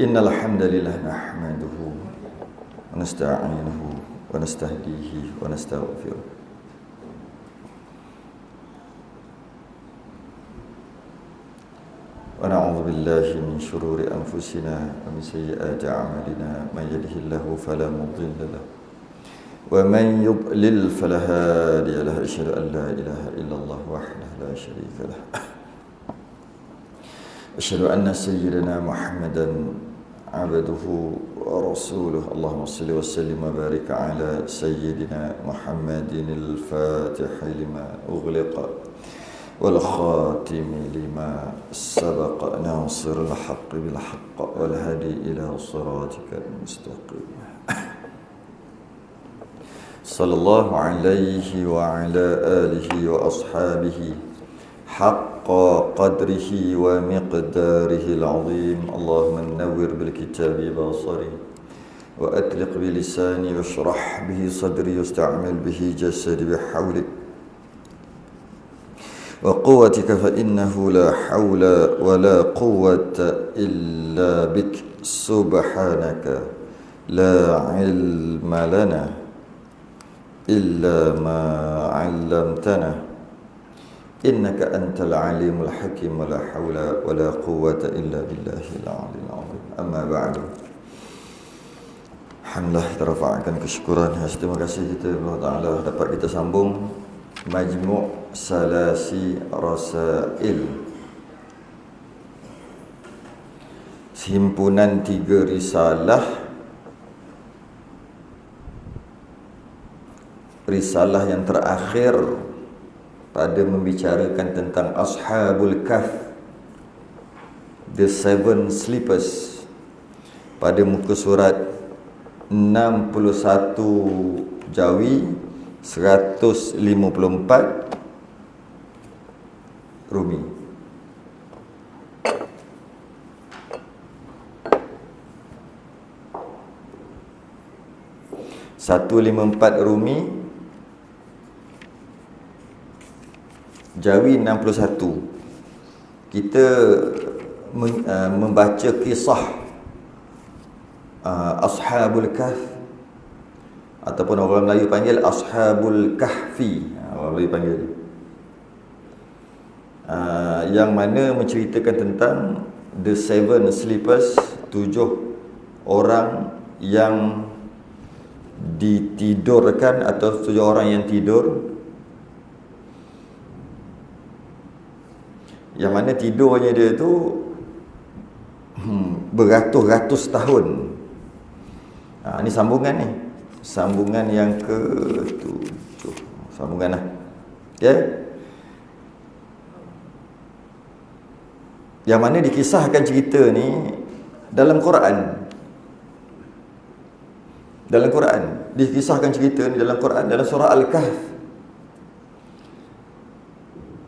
Innal hamdalillah nahmaduhu wa nasta'inuhu wa nastahdihi wa nastaghfiruh. Wa na'udzu billahi min shururi anfusina wa min sayyiati a'malina. May yahdihillahu fala mudilla lahu wa man yudlil fala hadiya lahu. Asyhadu an la ilaha illallah wahdahu la syarika lahu. Asyhadu anna sayyidina Muhammadan abduhu wa rasuluh. Allahumma salli wa sallim wa barik ala sayyidina Muhammadin al-fatih lima ughliqa wal khatimi lima sabaqa nasir al-haqq bil haqq wal hadi ila siratikal mustaqim. Sallallahu alaihi wa ala alihi wa ashabihi حق قدره ومقداره العظيم. اللهم نور بالكتاب بصري وأطلق بلساني واشرح به صدري واستعمل به جسدي بحولك وقوتك فإنه لا حول ولا قوة إلا بك. سبحانك لا علم لنا إلا ما علمتنا innaka antal alimul hakim wa la hawla wa la quwwata illa billahil aliyil azim. Amma ba'du. Alhamdulillah, kita rafa'kan kesyukuran. Terima kasih kita Allah Ta'ala dapat kita sambung Majmu' Salasi Rasail, himpunan 3 risalah yang terakhir pada membicarakan tentang Ashabul Kahf, The Seven Sleepers, pada muka surat 61 Jawi 154 Rumi. Rumi, Jawi 61. Kita membaca kisah Ashabul Kahf, ataupun orang Melayu panggil Ashabul Kahfi, orang Melayu panggil, yang mana menceritakan tentang The Seven Sleepers, 7 orang yang ditidurkan atau 7 orang yang tidur, yang mana tidurnya dia tu beratus-ratus tahun. Ini sambungan ni, sambungan yang ke-7, sambungan lah, okay? Yang mana dikisahkan cerita ni dalam Quran. Dikisahkan cerita ni dalam Quran, dalam surah Al-Kahf.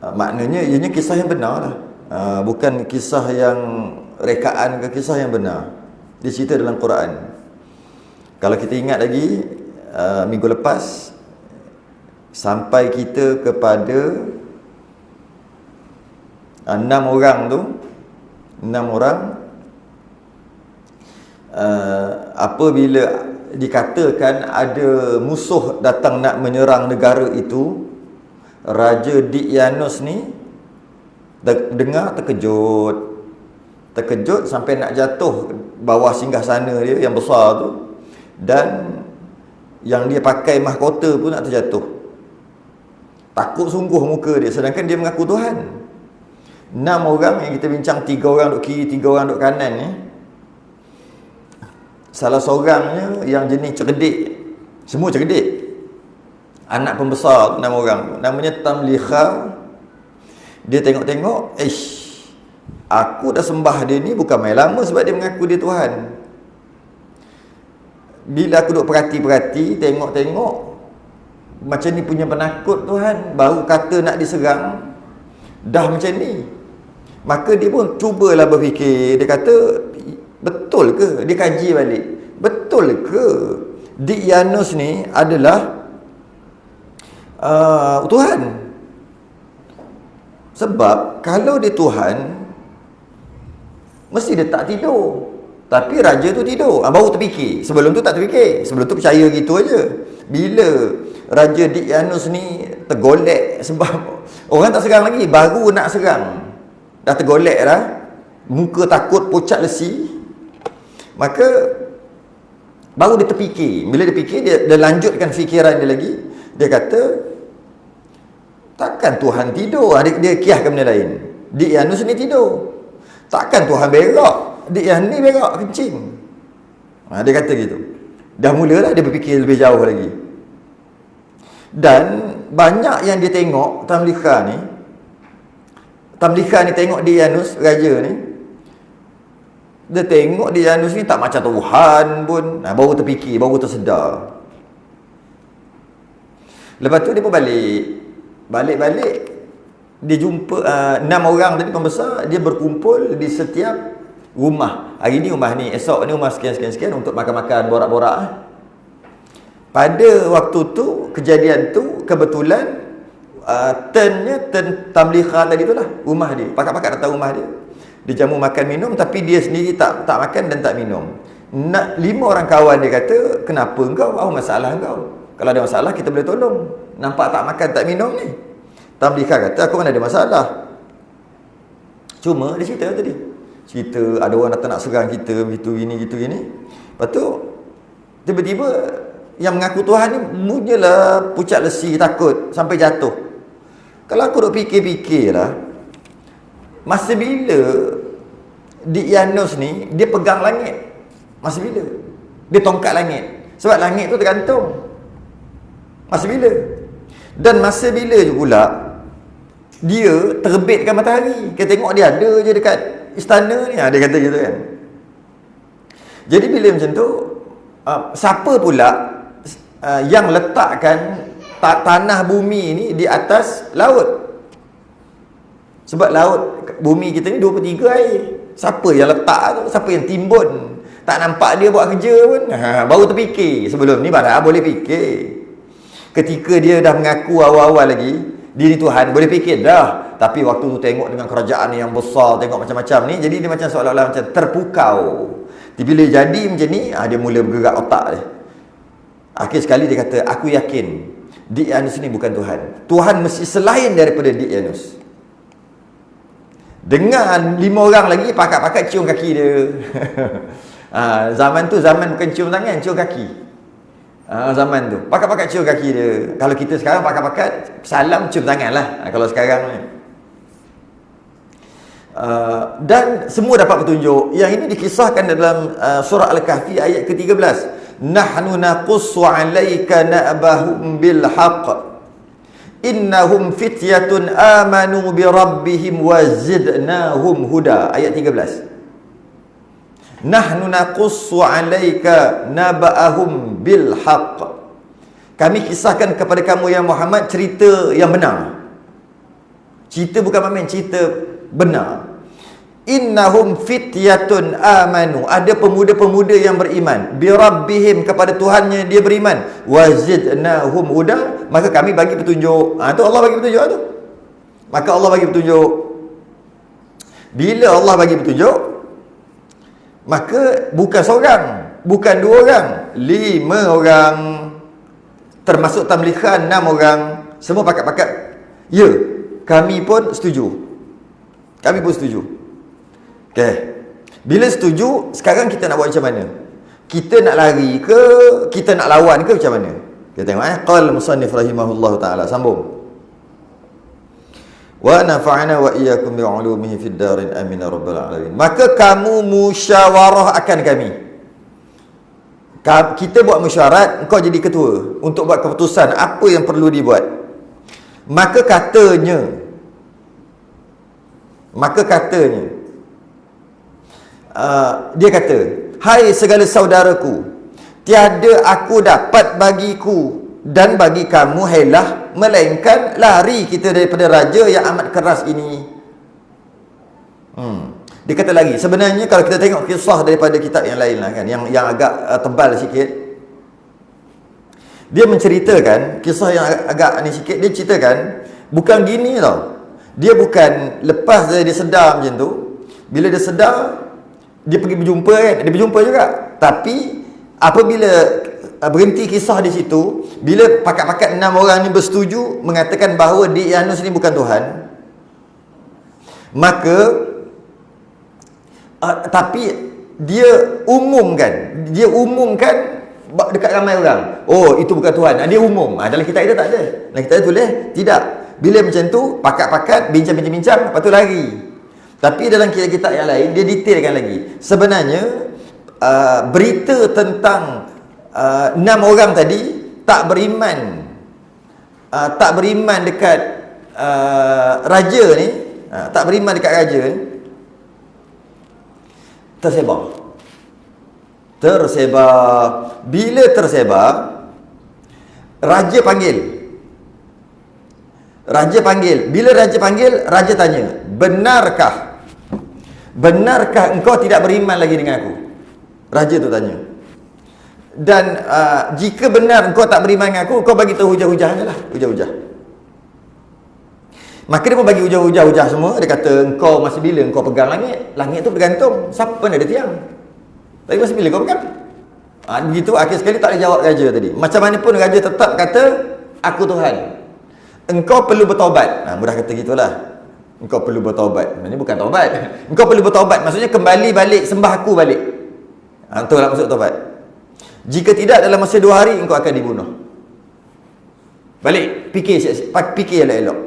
Maknanya ianya kisah yang benar lah, bukan kisah yang rekaan ke, kisah yang benar dicerita dalam Quran. Kalau kita ingat lagi, minggu lepas sampai kita kepada 6 orang tu, 6 orang apabila dikatakan ada musuh datang nak menyerang negara itu, Raja Diyyanus ni dengar terkejut sampai nak jatuh bawah singgasana dia yang besar tu, dan yang dia pakai mahkota pun nak terjatuh. Takut sungguh muka dia, sedangkan dia mengaku Tuhan. 6 orang yang kita bincang, 3 orang duk kiri, 3 orang duk kanan ni. Salah seorangnya yang jenis cerdik, semua cerdik, anak pembesar 6 orang, namanya Tamliha. Dia tengok-tengok, aku dah sembah dia ni bukan main lama, sebab dia mengaku dia Tuhan. Bila aku duk perhati-perhati, tengok-tengok, macam ni punya penakut Tuhan, baru kata nak diserang dah macam ni. Maka dia pun cubalah berfikir. Dia kata, betul ke? Dia kaji balik, betul ke Diyyanus ni adalah Tuhan? Sebab kalau dia Tuhan, mesti dia tak tidur. Tapi raja tu tidur, baru terfikir. Sebelum tu tak terfikir. Sebelum tu percaya gitu aja. Bila Raja Daqyanus ni tergolek sebab orang tak serang lagi, baru nak serang. Dah tergolek dah. Muka takut, pucat lesi. Maka baru dia terfikir. Bila dia fikir, dia lanjutkan fikiran dia lagi. Dia kata, takkan Tuhan tidur? Dia kiaskan benda lain. Daqyanus ni tidur. Takkan Tuhan berak? Daqyanus ni berak kencing. Dia kata gitu. Dah mulalah dia berfikir lebih jauh lagi. Dan banyak yang dia tengok Tamliha ni tengok Daqyanus, raja ni. Dia tengok Daqyanus ni tak macam Tuhan pun. Baru terfikir, baru tersedar. Lepas tu dia pun balik. Dia jumpa 6 orang tadi pembesar. Dia berkumpul di setiap rumah. Hari ni rumah ni, esok ni rumah sekian untuk makan-makan, borak-borak. Pada waktu tu, kejadian tu, kebetulan turn Tamliha tadi tu lah, rumah dia. Pakat-pakat datang rumah dia. Dia jamu makan minum, tapi dia sendiri tak makan dan tak minum. 5 orang kawan dia kata, kenapa engkau? Apa masalah engkau? Kalau ada masalah, kita boleh tolong. Nampak tak makan, tak minum ni. Tamliha kata, aku mana ada masalah. Cuma dia cerita tadi. Cerita ada orang datang nak serang kita, gitu gini. Lepas tu tiba-tiba yang mengaku Tuhan ni mulalah pucat lesi, takut sampai jatuh. Kalau aku duk fikir-fikir lah, masa bila Daqyanus ni dia pegang langit? Masa bila? Dia tongkat langit. Sebab langit tu tergantung. Masa bila? Dan masa bila je pula dia terbitkan matahari? Kita tengok dia ada je dekat istana ni. Dia kata gitu kan. Jadi bila macam tu, siapa pula yang letakkan tanah bumi ni di atas laut? Sebab laut, bumi kita ni 2/3 air. Siapa yang letak tu? Siapa yang timbun? Tak nampak dia buat kerja pun. Baru terfikir. Sebelum ni baru boleh fikir. Ketika dia dah mengaku awal-awal lagi dia ni Tuhan, boleh fikir dah. Tapi waktu tu tengok dengan kerajaan yang besar, tengok macam-macam ni, jadi dia macam seolah-olah macam terpukau. Bila jadi macam ni, dia mula bergerak otak dia. Akhir sekali dia kata, aku yakin Daqyanus ni bukan Tuhan. Tuhan mesti selain daripada Daqyanus. Dengan 5 orang lagi pakat-pakat cium kaki dia. Zaman tu zaman bukan cium tangan, cium kaki. Zaman tu pakat-pakat cium kaki dia. Kalau kita sekarang pakat-pakat salam cium tangan lah. Kalau sekarang ni. Dan semua dapat petunjuk. Yang ini dikisahkan dalam surah Al-Kahfi ayat ke-13. Nahnu naqussu 'alaika na'bahum bil haqq. Innahum fityatun amanu bi rabbihim wa zidnahum huda. Ayat 13. Nahnu naqussu 'alaika naba'ahum bil haqq. Kami kisahkan kepada kamu ya Muhammad cerita yang benar. Cerita bukan main, cerita benar. Innahum fityatun amanu. Ada pemuda-pemuda yang beriman. Bi rabbihim, kepada Tuhannya dia beriman. Wa zidnahum huda. Maka kami bagi petunjuk. Tu Allah bagi petunjuk tu. Maka Allah bagi petunjuk. Bila Allah bagi petunjuk, maka bukan seorang, bukan 2 orang, 5 orang, termasuk Tamliha 6 orang, semua pakat-pakat. Ya, kami pun setuju. Kami pun setuju. Okey. Bila setuju, sekarang kita nak buat macam mana? Kita nak lari ke, kita nak lawan ke, macam mana? Kita tengok qala musannif rahimahullahu taala, sambung. Wa nafa'ana wa iyyakum bi'ulumihi fid darin amin ya rabbal alamin. Maka kamu musyawarah akan kami. Kita buat mesyuarat, engkau jadi ketua untuk buat keputusan apa yang perlu dibuat. Maka katanya dia kata, hai segala saudaraku, tiada aku dapat bagiku dan bagi kamu hailah, melainkan lari kita daripada raja yang amat keras ini. Dia kata lagi, sebenarnya kalau kita tengok kisah daripada kitab yang lain lah kan, yang agak tebal sikit, dia menceritakan kisah yang agak ni sikit. Dia ceritakan bukan gini tau. Dia bukan lepas dia sedar macam tu. Bila dia sedar, Dia pergi berjumpa kan, dia berjumpa juga. Tapi apabila berhenti kisah di situ, bila pakat-pakat 6 orang ni bersetuju mengatakan bahawa Diyyanus ni bukan Tuhan, maka tapi dia umumkan dekat ramai orang, oh itu bukan Tuhan. Dia umum. Dalam kitab kita tak ada. Dalam kitab kita tulis tidak. Bila macam tu, pakat-pakat bincang-bincang, lepas tu lari. Tapi dalam kitab yang lain dia detailkan lagi. Sebenarnya berita tentang 6 orang tadi tak beriman dekat raja ni, tak beriman dekat raja ni, tersebar. Bila tersebar, raja panggil. Bila raja panggil, raja tanya, benarkah engkau tidak beriman lagi dengan aku? Raja tu tanya. Dan jika benar engkau tak beriman dengan aku, kau bagi tahu hujah-hujah je lah. Hujah-hujah. Maka dia pun bagi hujah-hujah semua. Dia kata, engkau masih bila engkau pegang langit? Langit tu bergantung. Siapa pun ada tiang. Tapi masih bila kau pegang? Begitu, akhir sekali tak boleh jawab raja tadi. Macam mana pun raja tetap kata, aku Tuhan. Engkau perlu bertaubat. Mudah kata gitulah. Engkau perlu bertaubat. Ini bukan taubat. Engkau perlu bertaubat. Maksudnya kembali balik, sembah aku balik. Itulah maksud taubat. Jika tidak, dalam masa 2 hari engkau akan dibunuh. Balik, fikir elok-elok.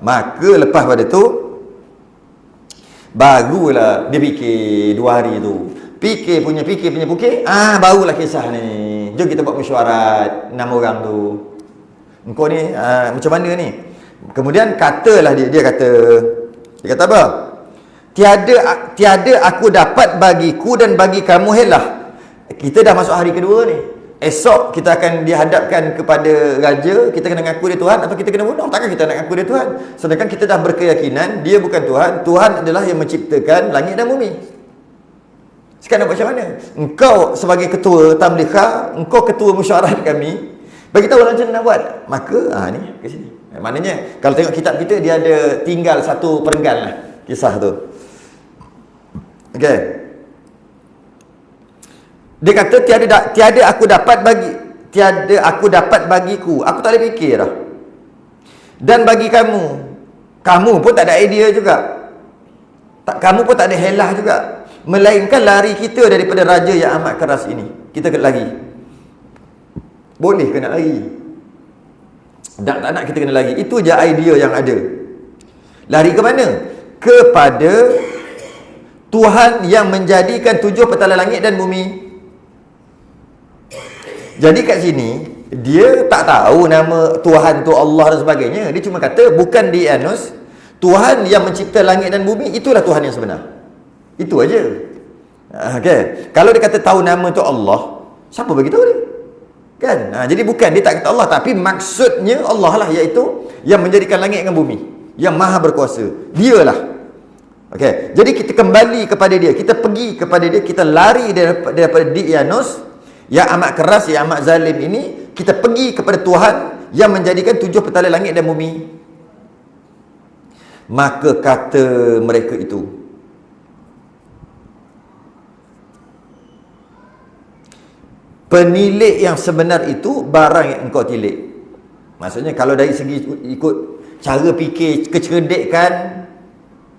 Maka lepas pada tu, barulah dia fikir 2 hari tu. Fikir punya, barulah kisah ni. Jom kita buat mesyuarat 6 orang tu. Engkau ni macam mana ni? Kemudian katalah dia kata apa? Tiada aku dapat bagiku dan bagi kamu helah. Kita dah masuk hari kedua ni. Esok kita akan dihadapkan kepada raja, kita kena mengaku dia Tuhan atau kita kena bunuh. Takkan kita nak mengaku dia Tuhan? Sedangkan kita dah berkeyakinan dia bukan Tuhan. Tuhan adalah yang menciptakan langit dan bumi. Sekarang nak buat macam mana? Engkau sebagai ketua tamlighah, engkau ketua mesyuarat kami, bagi tahu macam mana nak buat. Maka ni ke sini. Maknanya kalau tengok kitab kita, dia ada tinggal satu perenggan lah kisah tu. Okey. Dia kata tiada aku dapat bagiku. Aku tak boleh fikir dah. Dan bagi kamu pun tak ada idea juga. Kamu pun tak ada helah juga. Melainkan lari kita daripada raja yang amat keras ini. Kita kena lari. Boleh ke nak lari? Tak nak kita kena lari. Itu je idea yang ada. Lari ke mana? Kepada Tuhan yang menjadikan 7 petala langit dan bumi. Jadi kat sini dia tak tahu nama Tuhan tu Allah dan sebagainya. Dia cuma kata bukan Diyyanus, Tuhan yang mencipta langit dan bumi, itulah Tuhan yang sebenar. Itu aja. Okey. Kalau dia kata tahu nama tu Allah, siapa bagi tahu dia? Kan? Jadi bukan dia tak kata Allah, tapi maksudnya Allah lah, iaitu yang menjadikan langit dan bumi, yang maha berkuasa. Dialah. Okey. Jadi kita kembali kepada dia, kita pergi kepada dia, kita lari daripada Diyyanus yang amat keras, yang amat zalim ini. Kita pergi kepada Tuhan yang menjadikan 7 petala langit dan bumi. Maka kata mereka itu, penilik yang sebenar itu barang yang engkau tilik. Maksudnya kalau dari segi ikut cara fikir, kecerdikan,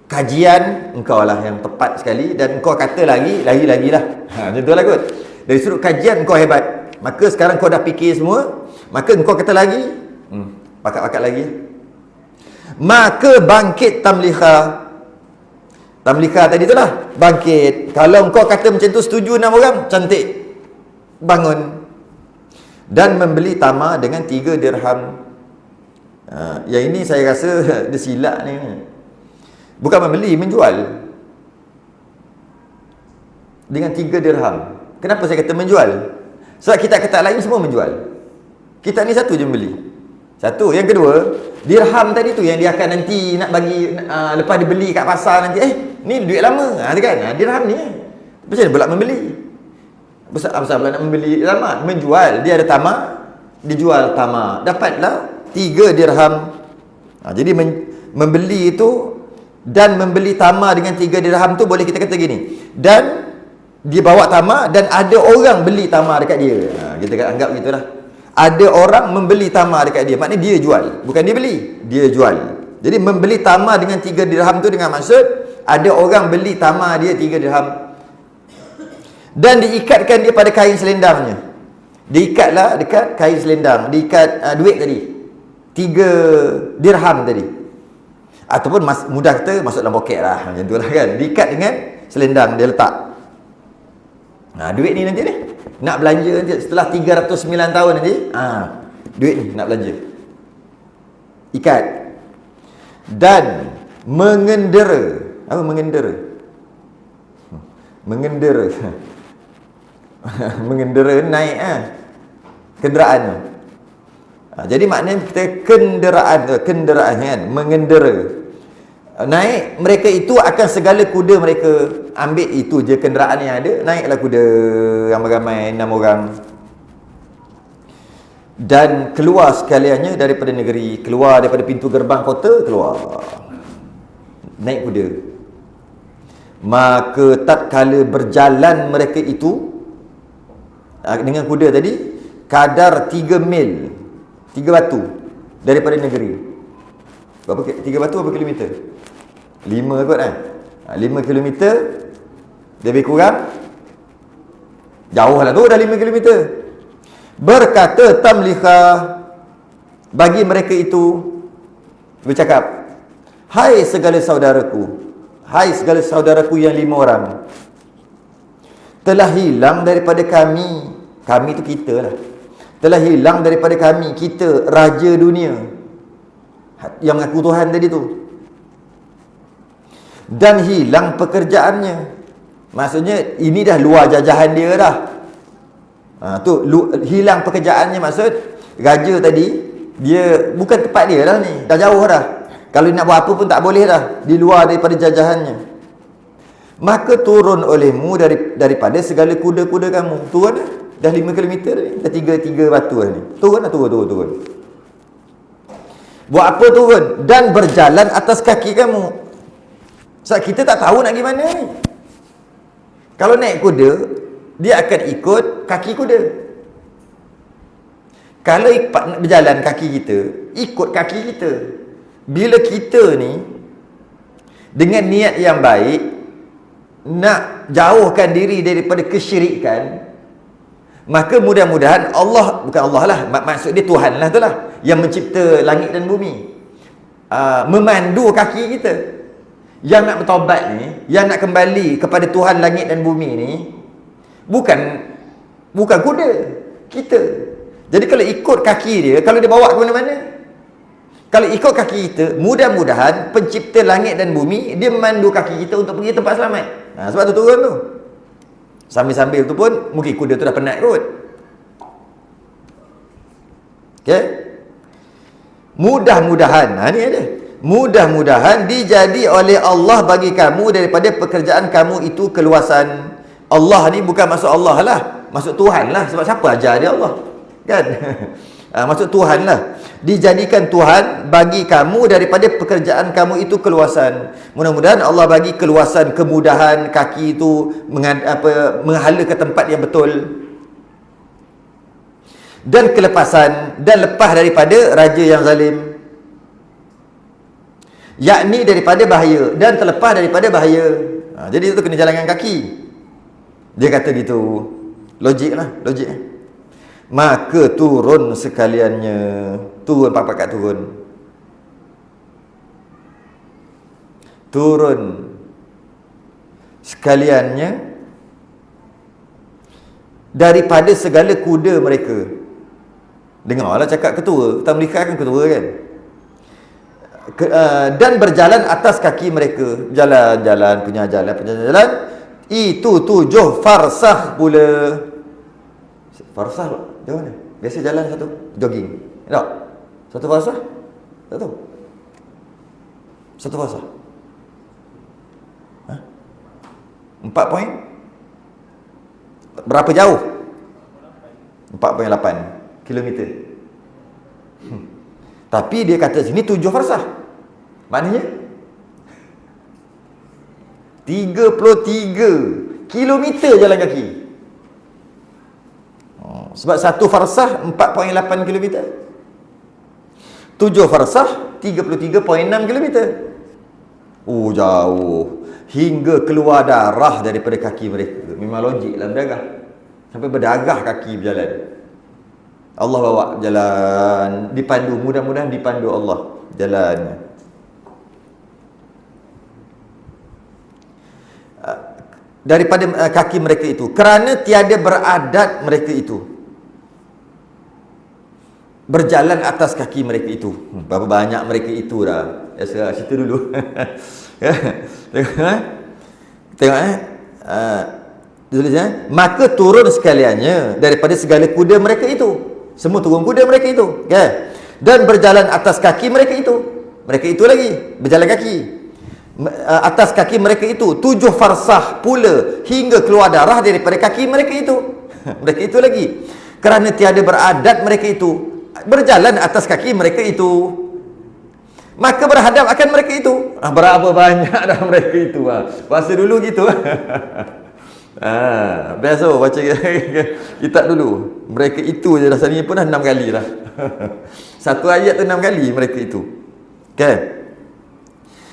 kajian, engkau lah yang tepat sekali. Dan engkau kata lagi lah. Macam tu lah kot. Dari sudut kajian engkau hebat. Maka sekarang kau dah fikir semua, maka engkau kata lagi, pakat-pakat lagi. Maka bangkit tamlighah. Tamlighah tadi tu lah, bangkit. Kalau engkau kata macam tu, setuju 6 orang, cantik. Bangun. Dan membeli tamar dengan 3 dirham. Yang ini saya rasa dia silap ni. Bukan membeli, menjual. Dengan 3 dirham. Kenapa saya kata menjual? Sebab kitab-kitab lain semua menjual. Kitab ni satu je beli. Satu. Yang kedua, dirham tadi tu yang dia akan nanti nak bagi, lepas dia beli kat pasar nanti, ni duit lama. Kan? Dirham ni. Macam mana pula membeli? Besar pula nak membeli tamar. Menjual. Dia ada tamar, dijual tamar. Dapatlah 3 dirham. Jadi membeli itu dan membeli tamar dengan 3 dirham tu boleh kita kata gini. dan dia bawa tamar dan ada orang beli tamar dekat dia. Kita kan anggap gitulah. Ada orang membeli tamar dekat dia, maknanya dia jual, bukan dia beli, dia jual. Jadi membeli tamar dengan 3 dirham tu dengan maksud ada orang beli tamar dia 3 dirham dan diikatkan dia pada kain selendangnya. Diikatlah dekat kain selendang, diikat duit tadi 3 dirham tadi, ataupun mudah kata masuk dalam poket lah, macam tu lah kan. Diikat dengan selendang, dia letak. Duit ni nanti ni nak belanja nanti setelah 309 tahun nanti, duit ni nak belanja. Ikat. Dan mengendera. Apa mengendera? Mengendera. Mengendera naik kenderaan. Jadi maknanya kita kenderaan kan, mengendera. Naik mereka itu akan segala kuda mereka. Ambil itu je kenderaan yang ada, naiklah kuda ramai-ramai 6 orang. Dan keluar sekaliannya daripada negeri, keluar daripada pintu gerbang kota, keluar naik kuda. Maka tatkala berjalan mereka itu dengan kuda tadi, kadar 3 mil, 3 batu daripada negeri. Berapa 3 batu berapa kilometer? 5 kot 5 kilometer. Lebih kurang jauh lah tu, dah 5 kilometer. Berkata Tamliha bagi mereka itu, bercakap, hai segala saudaraku yang 5 orang, telah hilang daripada kami itu kita lah, telah hilang daripada kami, kita raja dunia yang mengaku Tuhan tadi tu, dan hilang pekerjaannya. Maksudnya ini dah luar jajahan dia dah. Hilang pekerjaannya, maksud raja tadi dia bukan tempat dia dah ni, dah jauh dah. Kalau nak buat apa pun tak boleh dah, di luar daripada jajahannya. Maka turun olehmu daripada segala kuda-kuda kamu. Turun dah 5 km ni, dah 3 batu dah ni. Turun. Buat apa turun? Dan berjalan atas kaki kamu. Sebab kita tak tahu nak pergi mana ni. Kalau naik kuda, dia akan ikut kaki kuda. Kalau berjalan kaki kita, ikut kaki kita. Bila kita ni dengan niat yang baik nak jauhkan diri daripada kesyirikan, maka mudah-mudahan Allah, bukan Allah lah, maksud dia Tuhan lah tu lah, yang mencipta langit dan bumi, memandu kaki kita. Yang nak bertaubat ni, yang nak kembali kepada Tuhan langit dan bumi ni, bukan kuda, kita. Jadi kalau ikut kaki dia, kalau dia bawa ke mana-mana, kalau ikut kaki kita, mudah-mudahan pencipta langit dan bumi, dia memandu kaki kita untuk pergi tempat selamat. Sebab tu turun tu. Sambil-sambil tu pun mungkin kuda tu dah penat kot. Okay? Mudah-mudahan, ni ada. Mudah-mudahan dijadi oleh Allah bagi kamu daripada pekerjaan kamu itu keluasan. Allah ni bukan maksud Allah lah, maksud Tuhan lah. Sebab siapa ajar dia Allah? Kan? Maksud Tuhan lah. Dijadikan Tuhan bagi kamu daripada pekerjaan kamu itu keluasan. Mudah-mudahan Allah bagi keluasan, kemudahan kaki itu menghala ke tempat yang betul. Dan kelepasan, dan lepas daripada raja yang zalim, yakni daripada bahaya, dan terlepas daripada bahaya. Jadi itu kena jalankan kaki. Dia kata gitu. Logik lah, logik. Maka turun sekaliannya. Turun, pakat turun. Turun sekaliannya daripada segala kuda mereka. Dengarlah cakap ketua. Tamliha kan ketua kan. Dan berjalan atas kaki mereka. Jalan itu 7 farsah pula. Farsah jauh mana? Biasa jalan satu, jogging. Tak? Satu farsah? Tak tahu. Satu farsah. 4 poin. Berapa jauh? 4.8 kilometer. Tapi dia kata sini 7 farsah. Maknanya 33 kilometer jalan kaki. Sebab satu farsah 4.8 kilometer. 7 farsah 33.6 kilometer. Oh, jauh. Hingga keluar darah daripada kaki mereka. Memang logik lah berdarah. Sampai berdarah kaki berjalan. Allah bawa jalan, dipandu, mudah-mudahan dipandu Allah jalan. Daripada kaki mereka itu, kerana tiada beradat mereka itu berjalan atas kaki mereka itu. Berapa banyak mereka itu dah. Ya, cerita dulu. Tengok tulisnya, maka turun sekaliannya daripada segala kuda mereka itu. Semua turun kuda mereka itu, okay? Dan berjalan atas kaki mereka itu. Mereka itu lagi berjalan kaki atas kaki mereka itu 7 farsah pula hingga keluar darah daripada kaki mereka itu. Mereka itu lagi, kerana tiada beradat mereka itu berjalan atas kaki mereka itu, maka berhadap akan mereka itu. Berapa banyak dah mereka itu. Bahasa dulu gitu. Biasa baca kitab dulu. Mereka itu je dah, ni pun dah 6 kali dah. Satu ayat tu 6 kali mereka itu. Okay.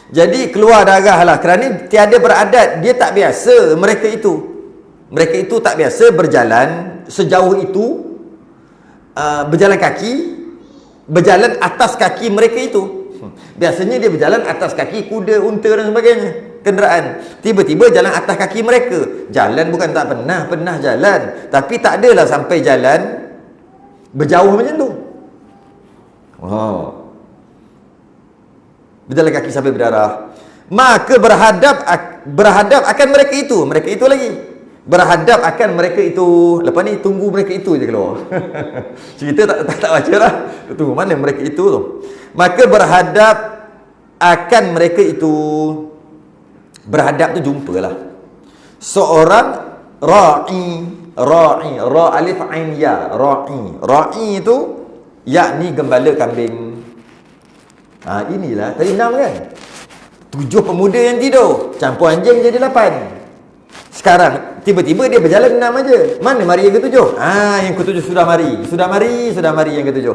Jadi keluar darah lah, kerana tiada beradat. Dia tak biasa mereka itu. Mereka itu tak biasa berjalan sejauh itu, berjalan kaki, berjalan atas kaki mereka itu. Biasanya dia berjalan atas kaki kuda, unta dan sebagainya, kenderaan. Tiba-tiba jalan atas kaki mereka. Jalan bukan tak pernah jalan, tapi tak adalah sampai jalan berjauh macam tu. Berjalan kaki sampai berdarah. Maka berhadap akan mereka itu. Mereka itu lagi berhadap akan mereka itu. Lepas ni tunggu mereka itu je keluar. Cerita tak baca lah. Tunggu mana mereka itu tu. Maka berhadap akan mereka itu. Berhadap tu jumpalah seorang ra'i, ra alif ain ya, ra'i itu yakni gembala kambing. Inilah tadi 6 kan. 7 pemuda yang tidur, campur anjing jadi 8. Sekarang tiba-tiba dia berjalan 6 aja. Mana mari yang ke-7? Yang ke-7 sudah mari yang ke-7.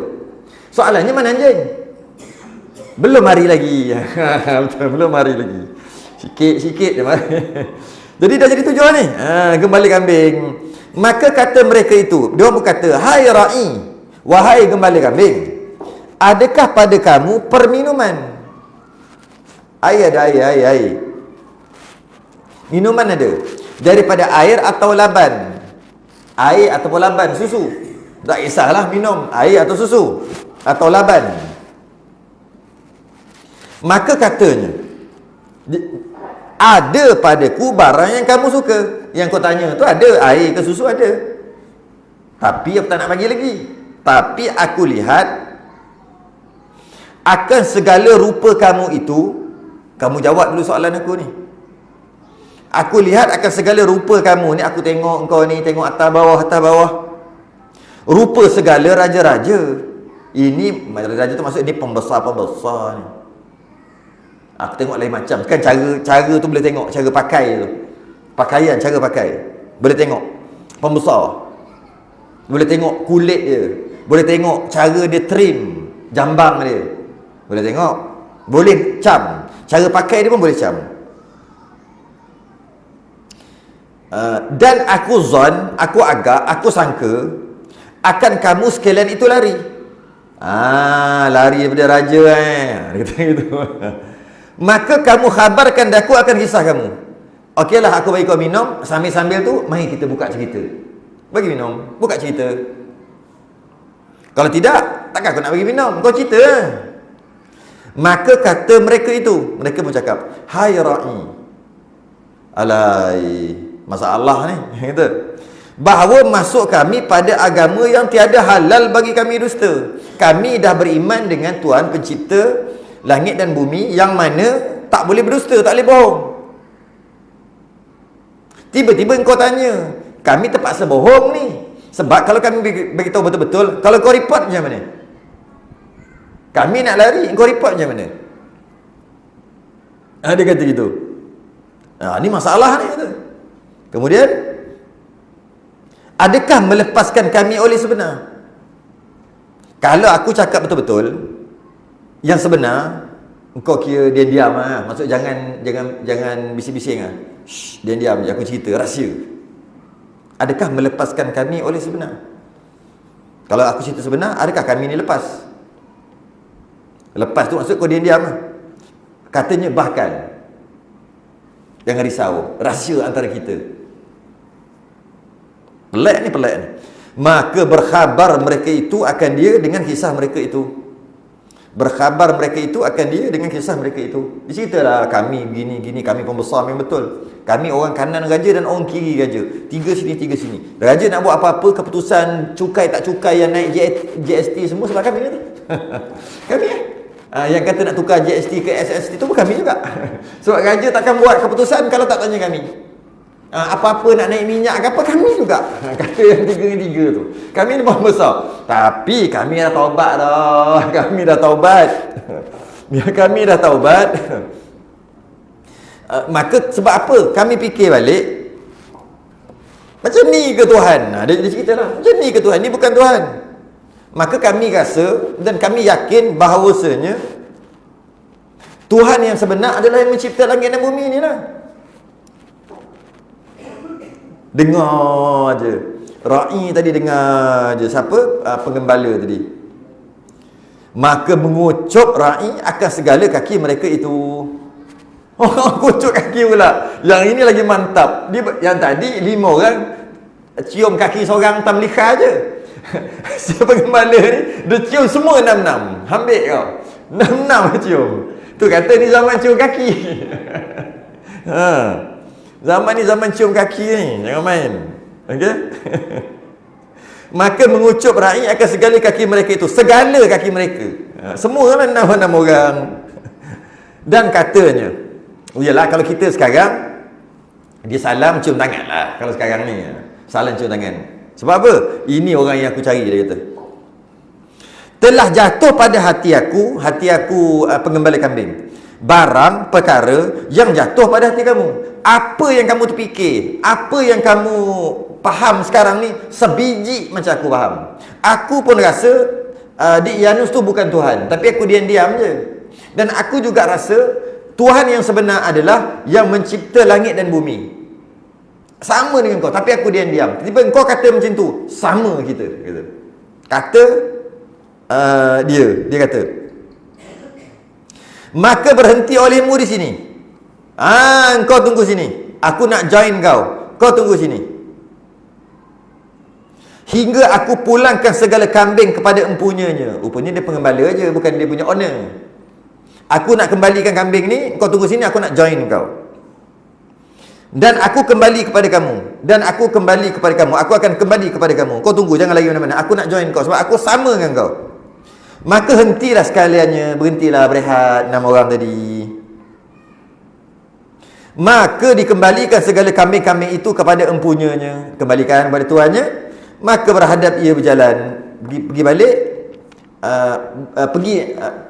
Soalannya mana anjing? Belum mari lagi. Belum mari lagi. Sikit je mari. Jadi dah jadi 7 ni. Gembala kambing. Maka kata mereka itu, dia berkata, hai ra'i, wahai gembala kambing, adakah pada kamu perminuman? Air ada, air. Minuman ada. Daripada air atau laban. Air ataupun laban, susu. Tak kisahlah minum air atau susu atau laban. Maka katanya, ada padaku barang yang kamu suka. Yang kau tanya tu ada, air ke susu ada. Tapi aku tak nak bagi lagi. Tapi aku lihat akan segala rupa kamu itu. Kamu jawab dulu soalan aku ni. Aku lihat akan segala rupa kamu ni. Aku tengok kau ni, tengok atas bawah. Rupa segala raja-raja. Ini raja tu maksud dia pembesar ni. Aku tengok lain macam. Kan cara tu boleh tengok, cara pakai tu. Pakaian, cara pakai. Boleh tengok pembesar. Boleh tengok kulit dia. Boleh tengok cara dia trim jambang dia. Boleh tengok. Boleh cam. Cara pakai dia pun boleh cam. Dan aku aku sangka akan kamu sekalian itu lari. Lari daripada raja Dia kata gitu. Maka kamu khabarkan aku akan kisah kamu. Okeylah, aku bagi kau minum. Sambil-sambil tu, mari kita buka cerita. Bagi minum, buka cerita. Kalau tidak, takkan aku nak bagi minum. Kau cerita lah. Maka kata mereka itu, mereka pun cakap, hai ra'i, alai, masalah ni, kata, bahawa masuk kami pada agama yang tiada halal bagi kami dusta. Kami dah beriman dengan Tuhan pencipta langit dan bumi, yang mana tak boleh berdusta, tak boleh bohong. Tiba-tiba engkau tanya, kami terpaksa bohong ni. Sebab kalau kami beritahu betul-betul, kalau kau report macam mana? Kami nak lari, engkau report macam mana? Dia kata gitu. Ini masalah ni kata. Kemudian, adakah melepaskan kami oleh sebenar? Kalau aku cakap betul-betul yang sebenar, engkau kira dia diam lah. Maksud jangan bising-bising lah. Dia diam je, aku cerita rahsia. Adakah melepaskan kami oleh sebenar? Kalau aku cerita sebenar, adakah kami ni lepas? Lepas tu maksud kau diam lah. Katanya bahkan, jangan risau, rahsia antara kita. Pelik ni. Maka berkhabar mereka itu akan dia dengan kisah mereka itu. Berkhabar mereka itu akan dia dengan kisah mereka itu. Dia ceritalah, kami gini, kami pembesar memang betul. Kami orang kanan raja dan orang kiri raja. Tiga sini. Raja nak buat apa-apa, keputusan cukai tak cukai yang naik GST semua sebab kami kata. Kami yang kata nak tukar GST ke SST tu pun kami juga. Sebab raja takkan buat keputusan kalau tak tanya kami. Apa-apa nak naik minyak ke apa, kami juga. Kata yang tiga tu. Kami ni besar. Tapi kami dah taubat dah. Kami dah taubat. Maka sebab apa? Kami fikir balik, macam ni ke Tuhan? Dia cerita lah, macam ni ke Tuhan? Ni bukan Tuhan. Maka kami rasa dan kami yakin bahawasanya Tuhan yang sebenar adalah yang mencipta langit dan bumi ni lah. Dengar je. Ra'i tadi dengar je. Siapa? Pengembala tadi. Maka mengucup ra'i akan segala kaki mereka itu. Kucup kaki pula. Yang ini lagi mantap. Yang tadi 5 orang cium kaki seorang tamlikhah je. Si pengembala ni dia cium semua 6-6. Ambil kau. 6-6 cium. Tu kata ni zaman cium kaki. Zaman ni zaman cium kaki ni. Jangan main. Okey? Maka mengucup ra'i akan segala kaki mereka itu. Segala kaki mereka. Semua lah 6 orang. Dan katanya, yalah kalau kita sekarang, dia salam cium tangan lah. Kalau sekarang ni salam cium tangan. Sebab apa? Ini orang yang aku cari, dia kata. Telah jatuh pada hati aku pengembala kambing, barang perkara yang jatuh pada hati kamu. Apa yang kamu terfikir, apa yang kamu faham sekarang ni, sebiji macam aku faham. Aku pun rasa Dik Yanus tu bukan Tuhan, tapi aku diam-diam je. Dan aku juga rasa Tuhan yang sebenar adalah yang mencipta langit dan bumi. Sama dengan kau, tapi aku diam-diam. Tiba-tiba kau kata macam tu, sama kita. Kata dia kata, maka berhenti olehmu di sini. Kau tunggu sini. Aku nak join kau. Kau tunggu sini. Hingga aku pulangkan segala kambing kepada empunyanya. Rupanya dia pengembala je, bukan dia punya owner. Aku nak kembalikan kambing ni, kau tunggu sini, aku nak join kau. Dan aku kembali kepada kamu. Aku akan kembali kepada kamu. Kau tunggu, jangan lagi mana-mana. Aku nak join kau sebab aku sama dengan kau. Maka hentilah sekaliannya, berhentilah berehat 6 orang tadi. Maka dikembalikan segala kambing-kambing itu kepada empunyanya, kembalikan kepada tuannya. Maka berhadap ia berjalan, pergi balik,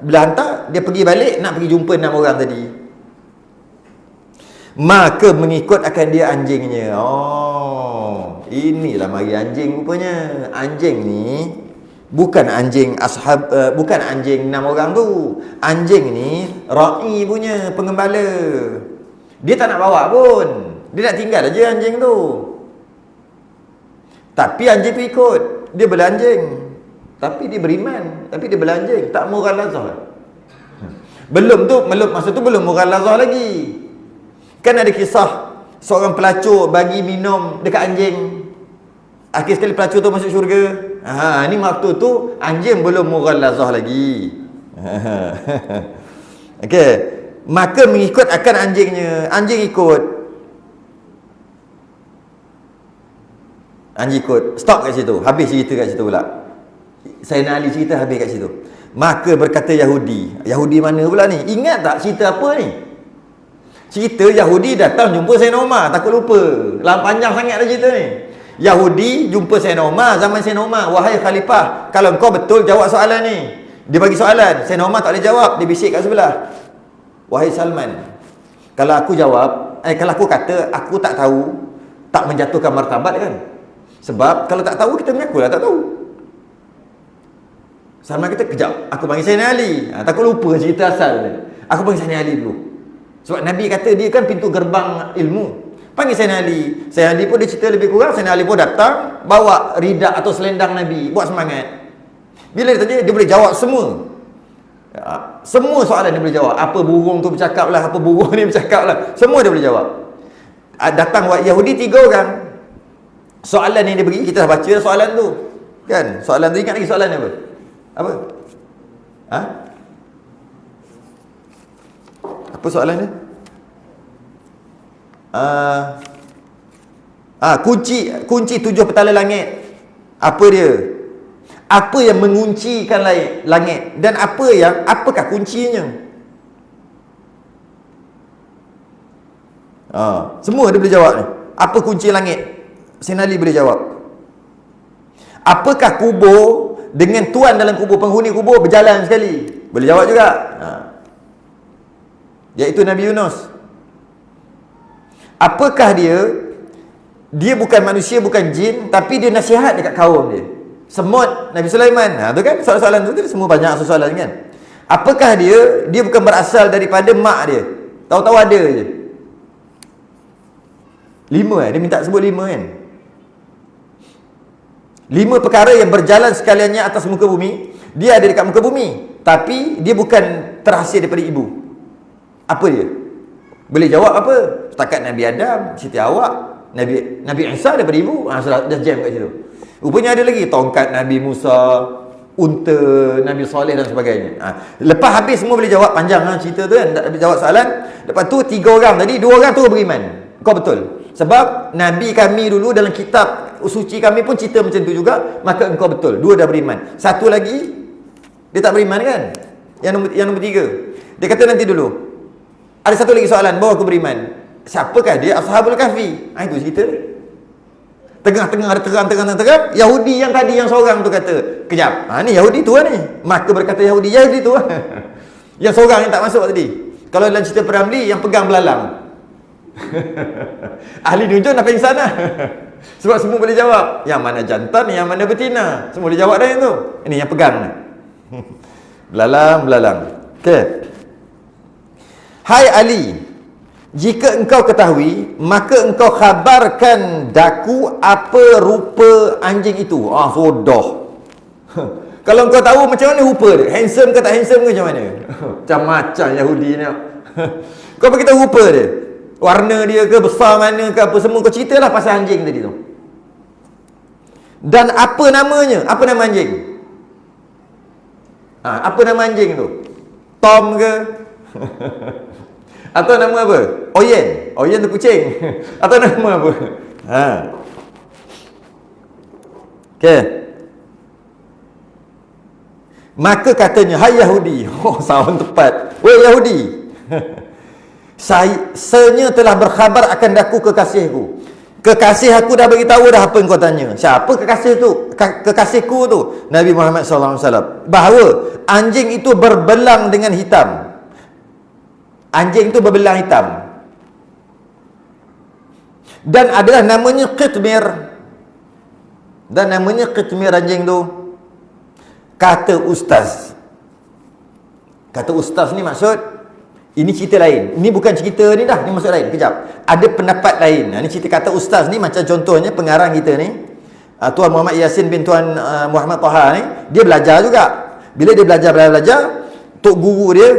bila hantar dia pergi balik nak pergi jumpa 6 orang tadi. Maka mengikut akan dia anjingnya. Inilah mari anjing rupanya. Anjing ni bukan anjing bukan anjing 6 orang tu. Anjing ni ra'i punya, pengembala. Dia tak nak bawa pun. Dia nak tinggal aja anjing tu. Tapi anjing tu ikut. Dia bela anjing. Tapi dia beriman. Tapi dia bela anjing. Tak moral lazah. Masa tu belum moral lazah lagi. Kan ada kisah seorang pelacur bagi minum dekat anjing. Akhir sekali pelacur tu masuk syurga. Ni waktu tu anjing belum moral lazah lagi. Okey. Maka mengikut akan anjingnya. Anjing ikut. Stop kat situ. Habis cerita kat situ pula. Sayyidina Ali cerita habis kat situ. Maka berkata Yahudi. Yahudi mana pula ni? Ingat tak cerita apa ni? Cerita Yahudi datang jumpa Sayyidina Umar. Takut lupa. Panjang sangat dah cerita ni. Yahudi jumpa Sayyidina Umar zaman Sayyidina Umar. Wahai Khalifah, kalau kau betul jawab soalan ni. Dia bagi soalan. Sayyidina Umar tak boleh jawab. Dia bisik kat sebelah. Wahai Salman, kalau aku jawab, kalau aku kata aku tak tahu, tak menjatuhkan martabat kan. Sebab kalau tak tahu, kita mengakulah tak tahu. Sama kita, kejap, aku panggil Sayyidina Ali. Takut lupa cerita asal dia. Aku panggil Sayyidina Ali dulu. Sebab Nabi kata dia kan pintu gerbang ilmu. Panggil Sayyidina Ali. Sayyidina Ali pun dia cerita lebih kurang. Sayyidina Ali pun datang, bawa ridak atau selendang Nabi, buat semangat. Bila dia tanya, dia boleh jawab semua. Semua soalan dia boleh jawab. Apa burung tu bercakap lah, apa burung ni bercakap lah, semua dia boleh jawab. Datang Yahudi 3 orang. Soalan yang dia beri, kita dah baca soalan tu kan. Soalan tu, ingat lagi soalan apa? Apa? Apa soalan dia? Kunci 7 petala langit. Apa dia? Apa yang menguncikan langit? Dan apakah kuncinya? Semua dia boleh jawab ni. Apa kunci langit? Sayyidina Ali boleh jawab. Apakah kubur dengan tuan dalam kubur, penghuni kubur berjalan sekali? Boleh jawab juga. Iaitu Nabi Yunus. Apakah dia bukan manusia, bukan jin, tapi dia nasihat dekat kaum dia. Semut Nabi Sulaiman. Tu kan soalan-soalan tu semua banyak soalan kan. Apakah dia bukan berasal daripada mak dia. Tahu-tahu ada je. 5 dia minta sebut 5 kan. 5 perkara yang berjalan sekaliannya atas muka bumi. Dia ada dekat muka bumi, tapi dia bukan terhasil daripada ibu. Apa dia? Boleh jawab apa? Setakat Nabi Adam, Siti Hawa, Nabi Isa daripada ibu. Dah jam kat situ. Rupanya ada lagi tongkat Nabi Musa, unta Nabi Saleh dan sebagainya. Lepas habis semua boleh jawab, panjang cerita tu kan. Tak jawab soalan. Lepas tu 3 orang tadi, 2 orang tu beriman. Kau betul. Sebab Nabi kami dulu dalam kitab suci kami pun cerita macam tu juga, maka engkau betul. 2 dah beriman. Satu lagi dia tak beriman kan? Yang nombor 3. Dia kata nanti dulu. Ada satu lagi soalan, baru aku beriman. Siapakah dia? Ashabul Kahfi. Itu cerita dia. Tengah-tengah ada terang. Yahudi yang tadi yang seorang tu kata, kejap, ni Yahudi tu lah ni. Maka berkata Yahudi tu lah. Yang seorang yang tak masuk tadi. Kalau dalam cerita Peramli, yang pegang belalang. Ahli nujum dah pengsan lah. Sebab semua boleh jawab. Yang mana jantan, yang mana betina, semua boleh jawab dah yang tu. Ini yang pegang ni. Belalang. Okay. Hai Ali, jika engkau ketahui, maka engkau khabarkan daku apa rupa anjing itu. Sodoh. Kalau engkau tahu macam mana rupa dia, handsome ke tak handsome ke macam mana? Macam-macam Yahudi ni. Kau beritahu rupa dia, warna dia ke, besar mana ke, apa semua. Kau ceritalah pasal anjing tadi tu. Dan apa namanya? Apa nama anjing? Apa nama anjing tu? Tom ke? Atau nama apa? Oyen tu kucing. Atau nama apa? Okay. Maka katanya, hai Yahudi. Sound tepat. Weh Yahudi. Saya telah berkhabar akan daku kekasihku. Kekasih aku dah beritahu dah apa yang kau tanya. Siapa kekasih tu? Kekasihku tu Nabi Muhammad SAW. Bahawa anjing itu berbelang dengan hitam. Anjing itu berbelang hitam. Dan adalah namanya Qitmir. Dan namanya Qitmir anjing tu. Kata ustaz. Kata ustaz ni maksud, ini cerita lain. Ini bukan cerita ni dah, ni maksud lain. Kejap. Ada pendapat lain. Ini cerita kata ustaz ni macam contohnya pengarang kita ni, Tuan Muhammad Yasin bin Tuan Muhammad Taha ni, dia belajar juga. Bila dia belajar, tok guru dia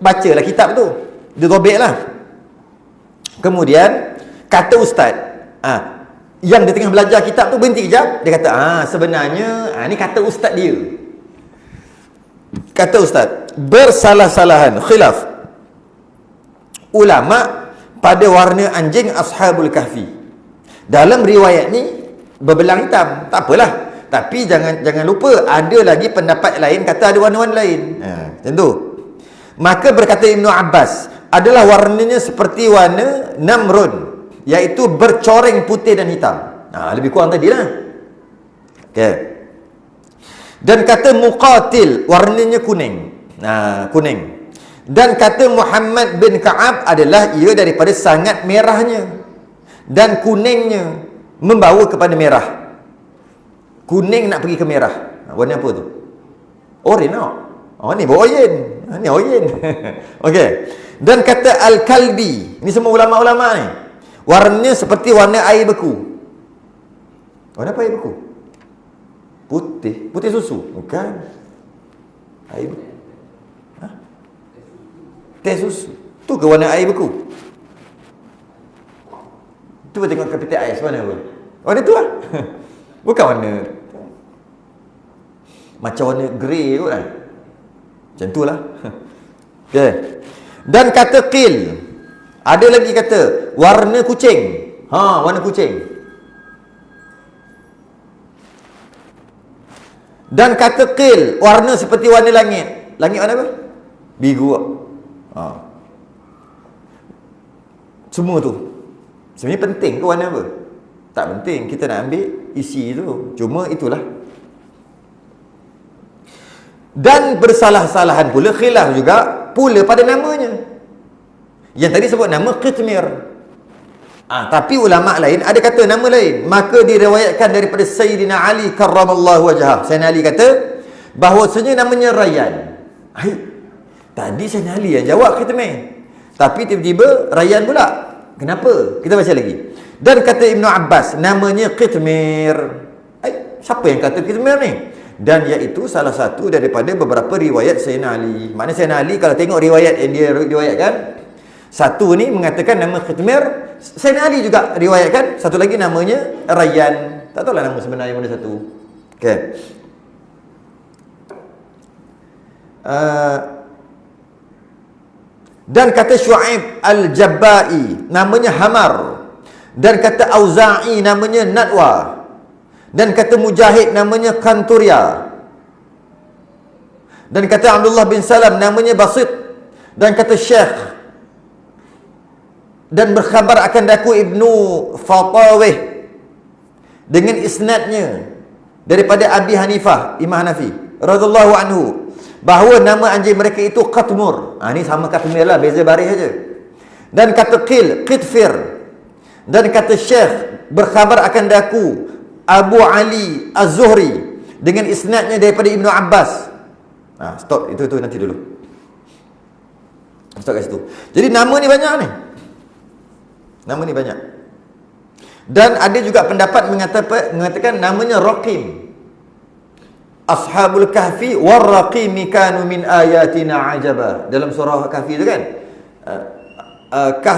bacalah kitab tu. Dia robek lah. Kemudian kata ustaz, yang dia tengah belajar kitab tu berhenti kejap. Dia kata, sebenarnya ni kata ustaz dia. Kata ustaz, bersalah-salahan, khilaf ulama pada warna anjing Ashabul Kahfi. Dalam riwayat ni berbelang hitam. Tak apalah. Tapi jangan lupa ada lagi pendapat lain kata ada warna-warna lain. Macam tu. Maka berkata Ibnu Abbas, adalah warnanya seperti warna Namrud, iaitu bercoreng putih dan hitam. Lebih kurang tadilah. Okay. Dan kata Muqatil, warnanya kuning. Kuning. Dan kata Muhammad bin Ka'ab adalah ia daripada sangat merahnya dan kuningnya membawa kepada merah. Kuning nak pergi ke merah. Warna apa tu? Oren tak? Oh ni oren. Ni oren. Okey. Dan kata Al-Kalbi, ni semua ulama-ulama ni. Warnanya seperti warna air beku. Warna apa air beku? Putih. Putih susu? Bukan. Air beku. Teh susu. Tu ke warna air beku? Cuba tengok kapital ais warna apa? Warna tu lah. Bukan warna macam warna grey kot kan. Macam tu lah. Okay. Dan kata qil. Ada lagi kata warna kucing. Warna kucing. Dan kata qil, warna seperti warna langit. Langit warna apa? Biru. Semua tu sebenarnya penting ke warna apa? Tak penting, kita nak ambil isi tu. Cuma itulah. Dan bersalah-salahan pula, khilaf juga pula pada namanya. Yang tadi sebut nama Qitmir. Tapi ulama lain ada kata nama lain. Maka diriwayatkan daripada Sayyidina Ali karramallahu wajhah. Sayyidina Ali kata bahawasanya namanya Rayyan. Tadi Sayyidina Ali yang jawab Qitmir. Tapi tiba-tiba Rayyan pula. Kenapa? Kita baca lagi. Dan kata Ibnu Abbas, namanya Qitmir. Siapa yang kata Qitmir ni? Dan iaitu salah satu daripada beberapa riwayat Sayyidina Ali. Maknanya Sayyidina Ali kalau tengok riwayat yang dia riwayatkan, satu ni mengatakan nama Qitmir, Sayyidina Ali juga riwayatkan, satu lagi namanya Rayyan. Tak tahulah nama sebenarnya mana satu. Okey. Dan kata Syu'aib Al-Jabba'i, namanya Hamar. Dan kata Auza'i, namanya Nadwa. Dan kata Mujahid, namanya Kanturia. Dan kata Abdullah bin Salam, namanya Basit. Dan kata Syekh, dan berkhabar akan daku Ibnu Fatawih dengan isnadnya daripada Abi Hanifah, Imam Hanafi radhiyallahu anhu, bahawa nama anjing mereka itu Qatmur. Ni sama Qatmir lah, beza baris saja. Dan kata Qil, Qitfir. Dan kata Syekh, berkhabar akan daku Abu Ali Az-Zuhri dengan isnadnya daripada Ibnu Abbas. Stop, itu nanti dulu. Stop kat situ. Jadi nama ni banyak ni. Nama ni banyak. Dan ada juga pendapat mengatakan namanya Raqim. Ashabul Kahfi warraqimi kanu min ayatina ajaba. Dalam surah Kahfi tu kan.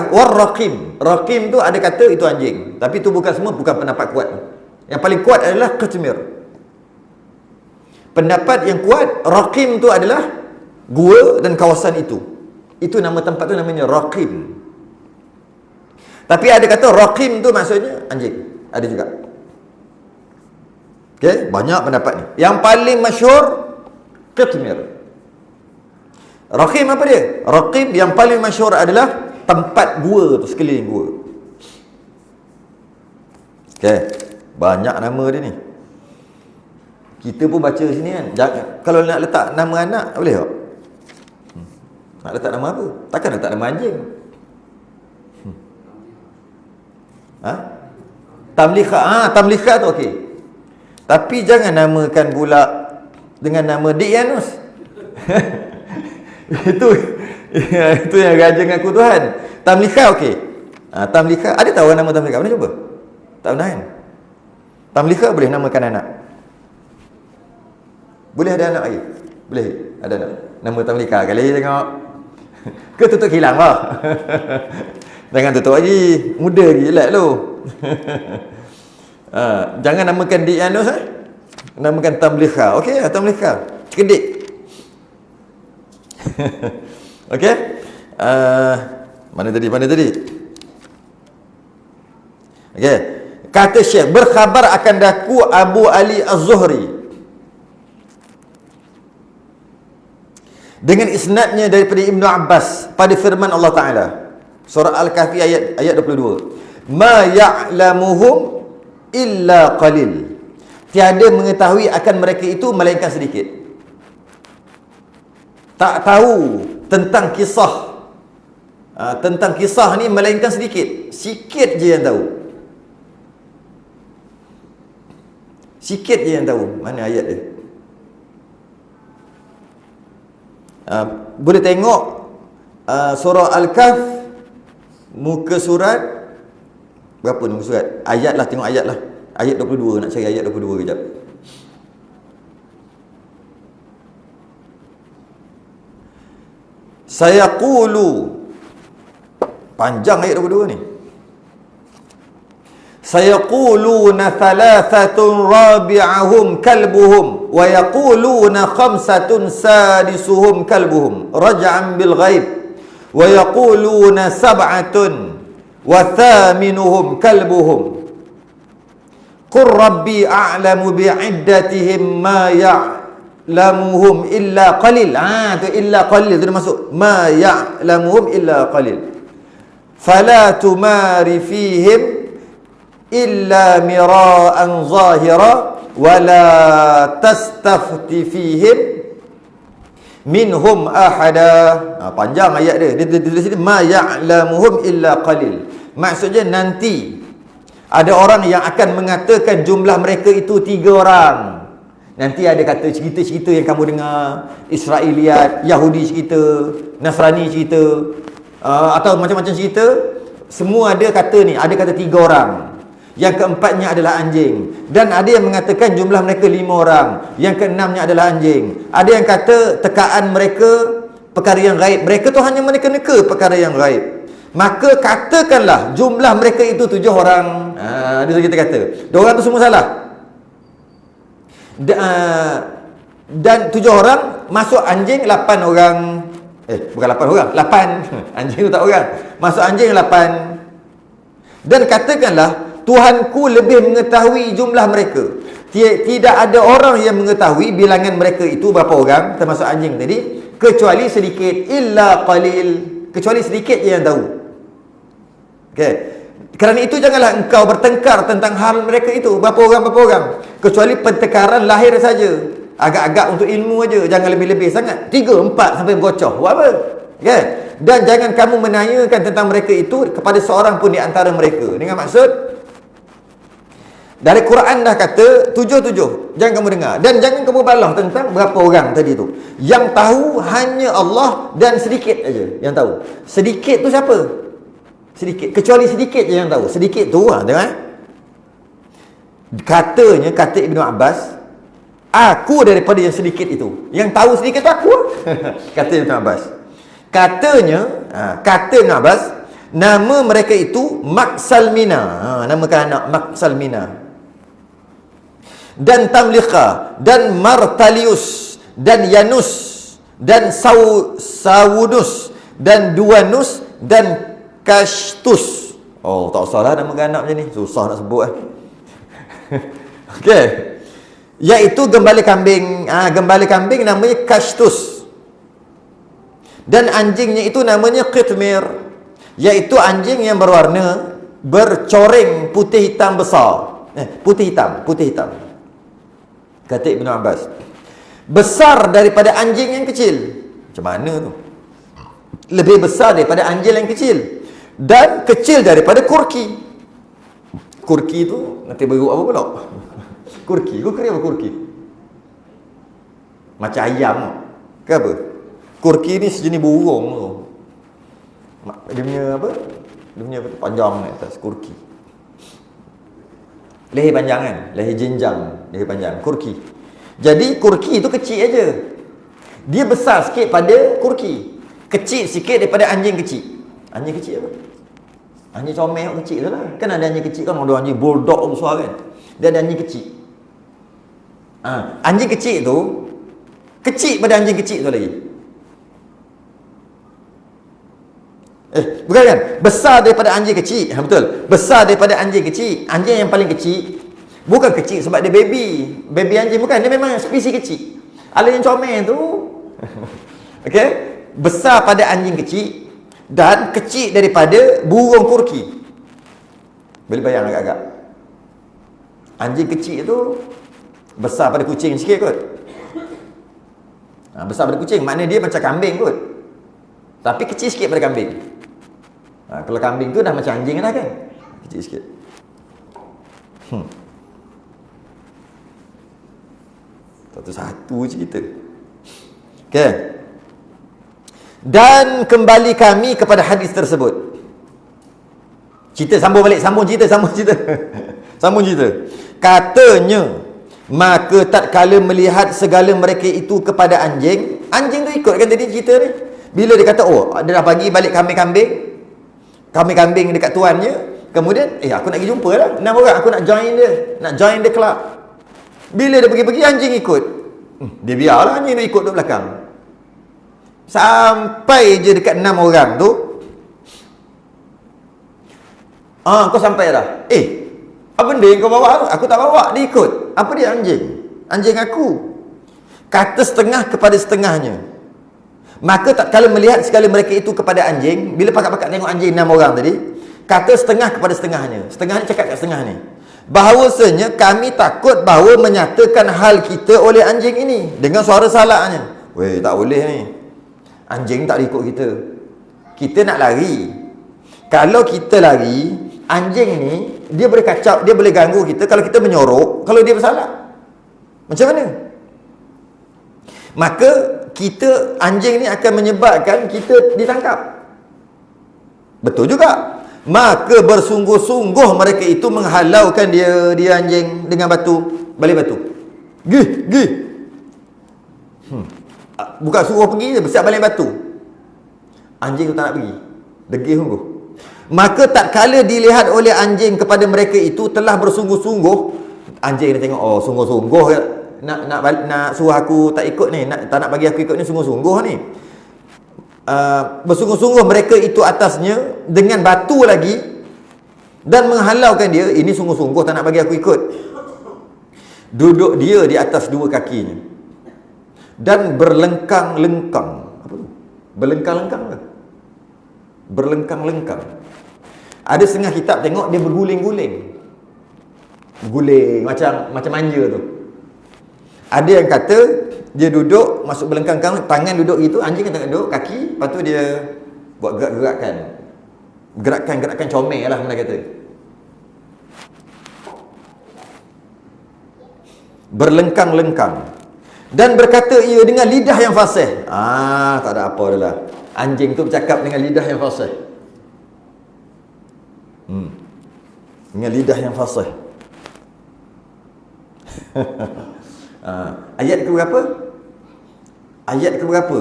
Warraqim. Raqim tu ada kata itu anjing. Tapi itu bukan semua, bukan pendapat kuat. Yang paling kuat adalah Qitmir. Pendapat yang kuat, Raqim tu adalah gua dan kawasan itu. Itu nama tempat tu namanya Raqim. Tapi ada kata Raqim tu maksudnya anjing. Ada juga. Okey, banyak pendapat ni. Yang paling masyhur Qitmir. Raqim apa dia? Raqim yang paling masyhur adalah tempat gua tu, sekeliling gua. Okey, banyak nama dia ni. Kita pun baca sini kan. Kalau nak letak nama anak boleh tak? Nak letak nama apa? Takkan letak nama anjing. Tamlikha. Tamlikha tu okey. Tapi jangan namakan pula dengan nama Dik Yanus. itu yang raja dengan aku Tuhan. Tamlikha okey. Tamlikha, ada tahu nama Tamlikha? Mana cuba? Tak pernah kan? Tamlikha boleh namakan anak. Boleh ada anak lagi? Boleh ada anak. Nama Tamlikha kali tengok. Ke tutup hilang lah. Jangan tutup lagi. Muda lagi, elak lu. Jangan namakan Dik Yanus. Namakan Tamlikha. Okey, Tamlikha. Kedik. Okey. Mana tadi? Okey. Kata Syekh, berkhabar akan daku Abu Ali Az-Zuhri dengan isnadnya daripada Ibnu Abbas pada firman Allah Ta'ala, surah Al-Kahfi ayat 22. Ma ya'lamuhum illa qalil. Tiada mengetahui akan mereka itu melainkan sedikit. Tak tahu tentang kisah ni melainkan sikit je yang tahu. Sikit je yang tahu. Mana ayat dia? Boleh tengok surah Al-Kahf, muka surat berapa ni muka surat? Ayat lah, tengok ayat lah. Ayat 22, nak cari ayat 22 kejap. Sayaqulu, panjang ayat 22 ni. Sayaquluna thalathatun rabi'ahum kalbuhum wa yaquluna khamsatun sadisuhum kalbuhum raj'an bil ghaib wa yaquluna sab'atun wa thaminuhum kalbuhum qur rabbi a'lamu bi'iddatihim ma ya'lamuhum illa qalil. Tu illa qalil tu masuk ma ya'lamuhum illa qalil. Fala tumari fihim illa mira'an zahira wala tastafti fihim minhum ahada. Panjang ayat dia. Dia tulis sini ma ya'lamuhum illa qalil. Maksudnya nanti ada orang yang akan mengatakan jumlah mereka itu 3 orang. Nanti ada kata cerita-cerita yang kamu dengar, Israeliat, Yahudi cerita, Nasrani cerita, atau macam-macam cerita. Semua ada kata ni, ada kata 3 orang. Yang keempatnya adalah anjing. Dan ada yang mengatakan jumlah mereka 5 orang. Yang keenamnya adalah anjing. Ada yang kata tekaan mereka perkara yang gaib. Mereka tu hanya meneka-neka perkara yang gaib. Maka katakanlah jumlah mereka itu 7 orang. Dia kita kata 2 orang tu semua salah. Dan 7 orang, masuk anjing 8 orang. Bukan 8 orang, 8. Anjing tu tak orang. Masuk anjing 8. Dan katakanlah Tuhanku lebih mengetahui jumlah mereka. Tidak ada orang yang mengetahui bilangan mereka itu berapa orang, termasuk anjing tadi, kecuali sedikit. Illa qalil, kecuali sedikit je yang tahu. Okey. Kerana itu janganlah engkau bertengkar tentang hal mereka itu, berapa orang, kecuali pertengkaran lahir saja, agak-agak untuk ilmu aja, jangan lebih-lebih sangat. 3, 4 sampai bergocoh. Buat apa? Okey. Dan jangan kamu menanyakan tentang mereka itu kepada seorang pun di antara mereka. Dengan maksud dari Quran dah kata 7. Jangan kamu dengar. Dan jangan kamu balah tentang berapa orang tadi tu. Yang tahu hanya Allah dan sedikit aja yang tahu. Sedikit tu siapa? Sedikit. Kecuali sedikit je yang tahu. Sedikit tu tengok katanya, kata Ibn Abbas, aku daripada yang sedikit itu. Yang tahu sedikit tu aku. Kata Ibn Abbas. Katanya, kata Ibn Abbas, nama mereka itu Maksalmina. Namakan anak Maksalmina. Dan Tamliqa, dan Martalius, dan Yanus, dan Sawunus, dan Duanus, dan Kashtus. Tak usahlah nama anak macam ni, susah nak sebut Okey. Iaitu gembala kambing. Gembala kambing namanya Kashtus. Dan anjingnya itu namanya Qitmir, iaitu anjing yang berwarna bercoreng putih hitam besar. Putih hitam. Kata Ibn Abbas, besar daripada anjing yang kecil. Macam mana tu? Lebih besar daripada anjing yang kecil. Dan kecil daripada kurki. Kurki tu nanti beruk apa pula? Kurki apa kurki? Macam ayam ke apa? Kurki ni sejenis burung tu. Dia punya apa? Dia punya panjang ni atas, kurki. Leher panjang kan? Leher jenjang, leher panjang, kurki. Jadi kurki tu kecil aja. Dia besar sikit pada kurki. Kecil sikit daripada anjing kecil. Anjing kecil apa? Anjing comel kecil tu lah. Kan ada anjing kecil kan, ada anjing bulldog besar kan. Dia ada anjing kecil. Anjing kecil tu kecil pada anjing kecil tu lagi. Bukan kan? Besar daripada anjing kecil. Betul. Besar daripada anjing kecil. Anjing yang paling kecil. Bukan kecil sebab dia baby. Baby anjing bukan. Dia memang spesies kecil. Ada yang comel tu. Okey. Besar pada anjing kecil. Dan kecil daripada burung kurki. Boleh bayang agak-agak. Anjing kecil tu besar pada kucing sikit kot. Besar pada kucing. Maknanya dia macam kambing kot. Tapi kecil sikit pada kambing. Kalau kambing tu dah macam anjing dah kan. Kecil sikit. Satu-satu cerita. Okay. Dan kembali kami kepada hadis tersebut. Sambung cerita. Sambung cerita. Katanya, maka tatkala melihat segala mereka itu kepada anjing tu ikut kan tadi cerita ni. Bila dia kata, dia dah bagi balik kambing dekat tuannya, kemudian aku nak pergi jumpa lah 6 orang, aku nak join the club. Bila dia pergi anjing ikut. Dia biarlah anjing dia ikut duduk belakang. Sampai je dekat 6 orang tu, kau sampai dah. Apa benda yang kau bawa? Aku tak bawa, dia ikut. Apa dia anjing aku. Kata setengah kepada setengahnya. Maka tatkala melihat segala mereka itu kepada anjing, bila pakat-pakat tengok anjing 6 orang tadi, kata setengah kepada setengahnya. Setengah ni cakap kat setengah ni, bahawasanya kami takut bahawa menyatakan hal kita oleh anjing ini dengan suara salaknya. Weh, tak boleh ni. Anjing tak ikut kita. Kita nak lari. Kalau kita lari, anjing ni dia boleh kacau, dia boleh ganggu kita kalau kita menyorok, kalau dia bersalah. Macam mana? Maka anjing ni akan menyebabkan kita ditangkap. Betul juga. Maka bersungguh-sungguh mereka itu menghalaukan dia anjing dengan balai batu. Gi. Bukan suruh pergi je, bersiap balai batu. Anjing tu tak nak pergi. Degil sungguh. Maka tatkala dilihat oleh anjing kepada mereka itu telah bersungguh-sungguh, anjing dia tengok, sungguh-sungguh nak suruh aku tak ikut ni, tak nak bagi aku ikut ni, sungguh-sungguh ni. Bersungguh-sungguh mereka itu atasnya dengan batu lagi dan menghalaukan dia. Ini sungguh-sungguh tak nak bagi aku ikut. Duduk dia di atas dua kakinya dan berlengkang-lengkang. Apa tu? Berlengkang-lengkang ke? Berlengkang-lengkang. Ada setengah kitab tengok dia berguling-guling. Guling macam manja tu. Ada yang kata dia duduk masuk berlengkang, tangan duduk gitu, anjing kan duduk kaki, lepas tu dia buat gerakan comel lah mana kata. Berlengkang-lengkang dan berkata ia dengan lidah yang fasih. Tak ada apa dah. Anjing tu bercakap dengan lidah yang fasih. Dengan lidah yang fasih. Ayat ke berapa? Ayat ke berapa?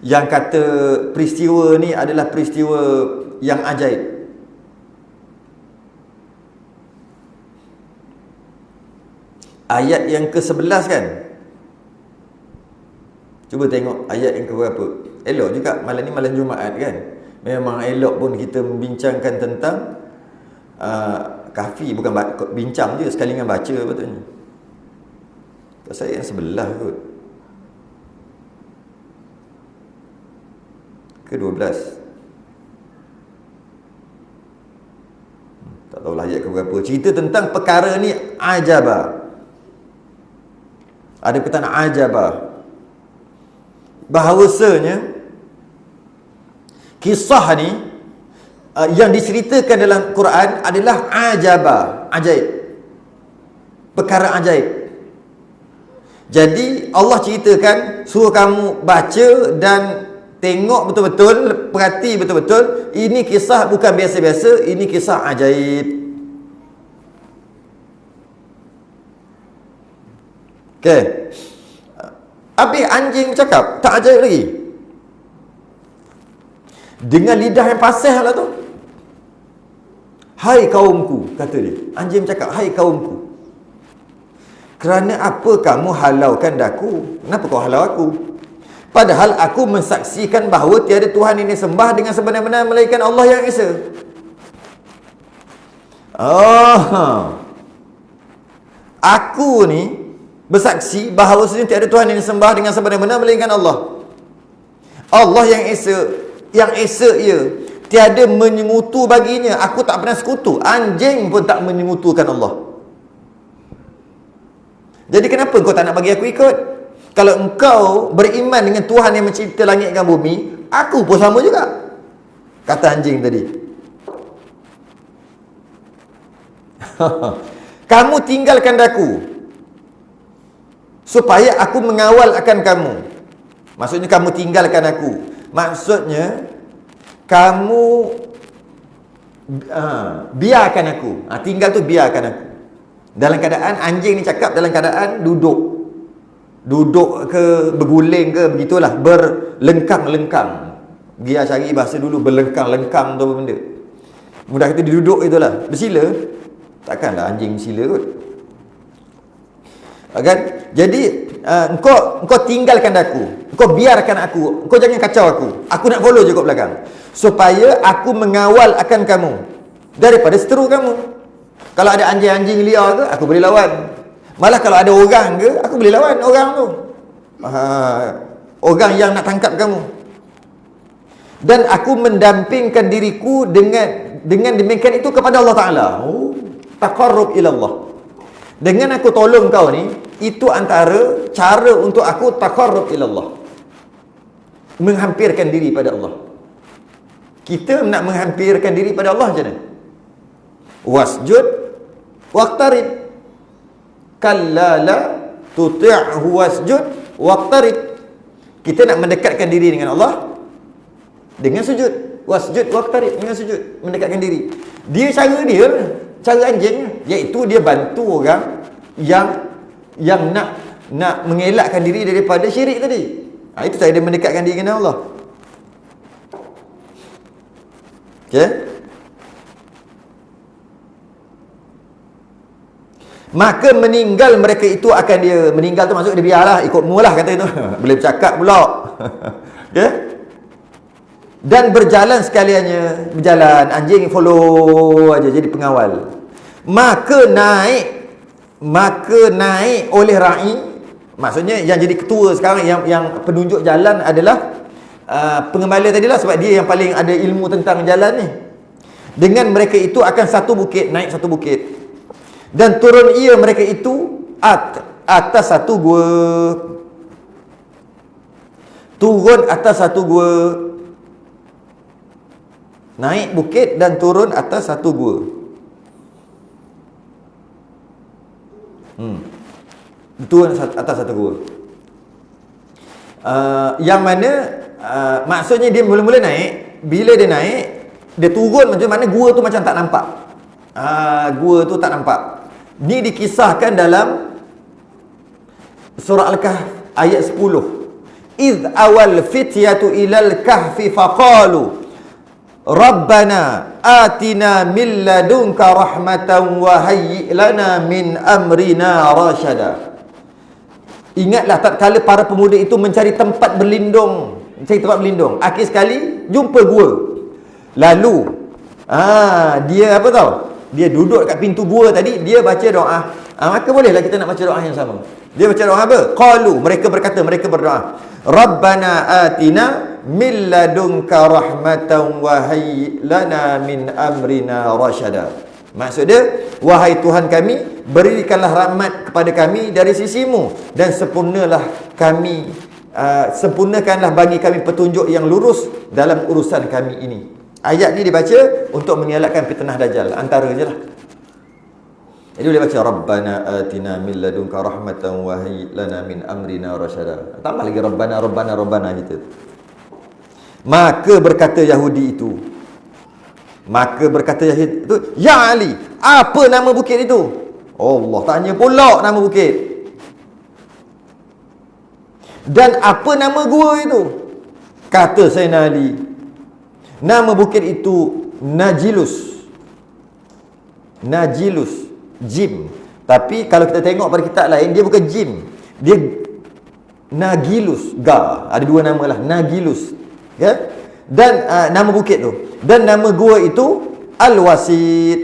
Yang kata peristiwa ni adalah peristiwa yang ajaib. Ayat yang ke-11 kan? Cuba tengok ayat yang ke-berapa. Elok juga malam ni malam Jumaat kan. Memang elok pun kita membincangkan tentang Kahfi. Bukan bincang je, sekali dengan baca patutnya. Saya yang sebelah kot. Ke-12. Tak tahulah ayat ke-berapa. Cerita tentang perkara ni ajabah. Ada perkataan ajabah. Bahawasanya kisah ni yang diceritakan dalam Quran adalah ajabah, ajaib. Perkara ajaib. Jadi Allah ceritakan, suruh kamu baca dan tengok betul-betul, perhati betul-betul. Ini kisah bukan biasa-biasa, ini kisah ajaib. Okey. Habis anjing bercakap, tak ajaib lagi. Dengan lidah yang fasih lah tu. Hai kaumku, kata dia. Anjing bercakap, hai kaumku. Kerana apa kamu halaukan daku? Kenapa kau halau aku? Padahal aku mensaksikan bahawa tiada Tuhan ini sembah dengan sebenar-benar melainkan Allah yang Esa. Aku ni bersaksi bahawa tiada Tuhan ini sembah dengan sebenar-benar melainkan Allah. Allah yang Esa ia. Tiada menyengutu baginya. Aku tak pernah sekutu. Anjing pun tak menyengutukan Allah. Jadi kenapa kau tak nak bagi aku ikut? Kalau engkau beriman dengan Tuhan yang mencipta langit dan bumi, aku pun sama juga. Kata anjing tadi. Kamu tinggalkan aku supaya aku mengawal akan kamu. Maksudnya kamu tinggalkan aku. Maksudnya kamu biarkan aku. Tinggal tu biarkan aku. Dalam keadaan anjing ni cakap dalam keadaan duduk ke berguling ke begitulah, berlengkang-lengkang. Dia cari bahasa dulu, berlengkang-lengkang tu apa benda. Mudah kata dia duduk itulah, bersila. Takkanlah anjing bersila kot. Kan? Jadi engkau tinggalkan aku, engkau biarkan aku, engkau jangan kacau aku. Aku nak follow je kat belakang, supaya aku mengawal akan kamu daripada seteru kamu. Kalau ada anjing-anjing liar ke, aku boleh lawan. Malah kalau ada orang ke, aku boleh lawan orang tu. Orang yang nak tangkap kamu. Dan aku mendampingkan diriku dengan demikian itu kepada Allah Ta'ala. Taqarrub ila Allah. Dengan aku tolong kau ni, itu antara cara untuk aku taqarrub ila Allah. Menghampirkan diri pada Allah. Kita nak menghampirkan diri pada Allah macam mana? Wasjud waqtarib. Kalla la tuti'hu wasjud waqtarib. Kita nak mendekatkan diri dengan Allah dengan sujud. Wasjud waqtarib, dengan sujud, mendekatkan diri. Dia cara anjing, iaitu dia bantu orang yang nak mengelakkan diri daripada syirik tadi. Itu cara dia mendekatkan diri dengan Allah. Okey? Maka meninggal mereka itu akan dia meninggal tu maksud dia biarlah ikut mulah kata itu. Boleh bercakap pula. Okey? Dan berjalan sekaliannya, berjalan, anjing follow aja jadi pengawal. Maka naik oleh ra'i, maksudnya yang jadi ketua sekarang, yang penunjuk jalan adalah pengembala tadilah, sebab dia yang paling ada ilmu tentang jalan ni. Dengan mereka itu akan satu bukit, naik satu bukit. Dan turun ia mereka itu atas satu gua. Turun atas satu gua. Naik bukit dan turun atas satu gua. Turun atas satu gua. Yang mana maksudnya dia mula-mula naik. Bila dia naik, dia turun macam mana gua tu macam tak nampak. Gua tu tak nampak. Ni dikisahkan dalam surah Al-Kahf ayat 10. Iz awal fityatu ilal kahfi faqalu Rabbana atina min ladunka rahmatan wa hayyi' lana min amrina rasyada. Ingatlah tatkala para pemuda itu mencari tempat berlindung, akhir sekali jumpa gua. Lalu dia apa tahu? Dia duduk kat pintu gua tadi, dia baca doa. Maka bolehlah kita nak baca doa yang sama. Dia baca doa apa? Qalu, mereka berdoa, Rabbana atina min ladunka rahmatan wa hayyi' lana min amrina rasyada. Maksud dia, wahai Tuhan kami, berikanlah rahmat kepada kami dari sisimu, dan sempurnakanlah bagi kami petunjuk yang lurus dalam urusan kami ini. Ayat ni dibaca untuk mengelakkan fitnah Dajjal. Antara je lah. Jadi dia baca Rabbana atina min ladunka rahmatan wa hayyi' lana min amrina rasyada. Tambah lagi Rabbana gitu. Maka berkata Yahudi itu, ya Ali, apa nama bukit itu? Allah tanya pula nama bukit. Dan apa nama gua itu? Kata Sayyidina Ali, nama bukit itu Najilus, Jim. Tapi kalau kita tengok pada kitab lain, dia bukan Jim, dia Nagilus. Ada dua nama lah, Nagilus. Ya? Dan nama bukit tu. Dan nama gua itu Al-Wasit.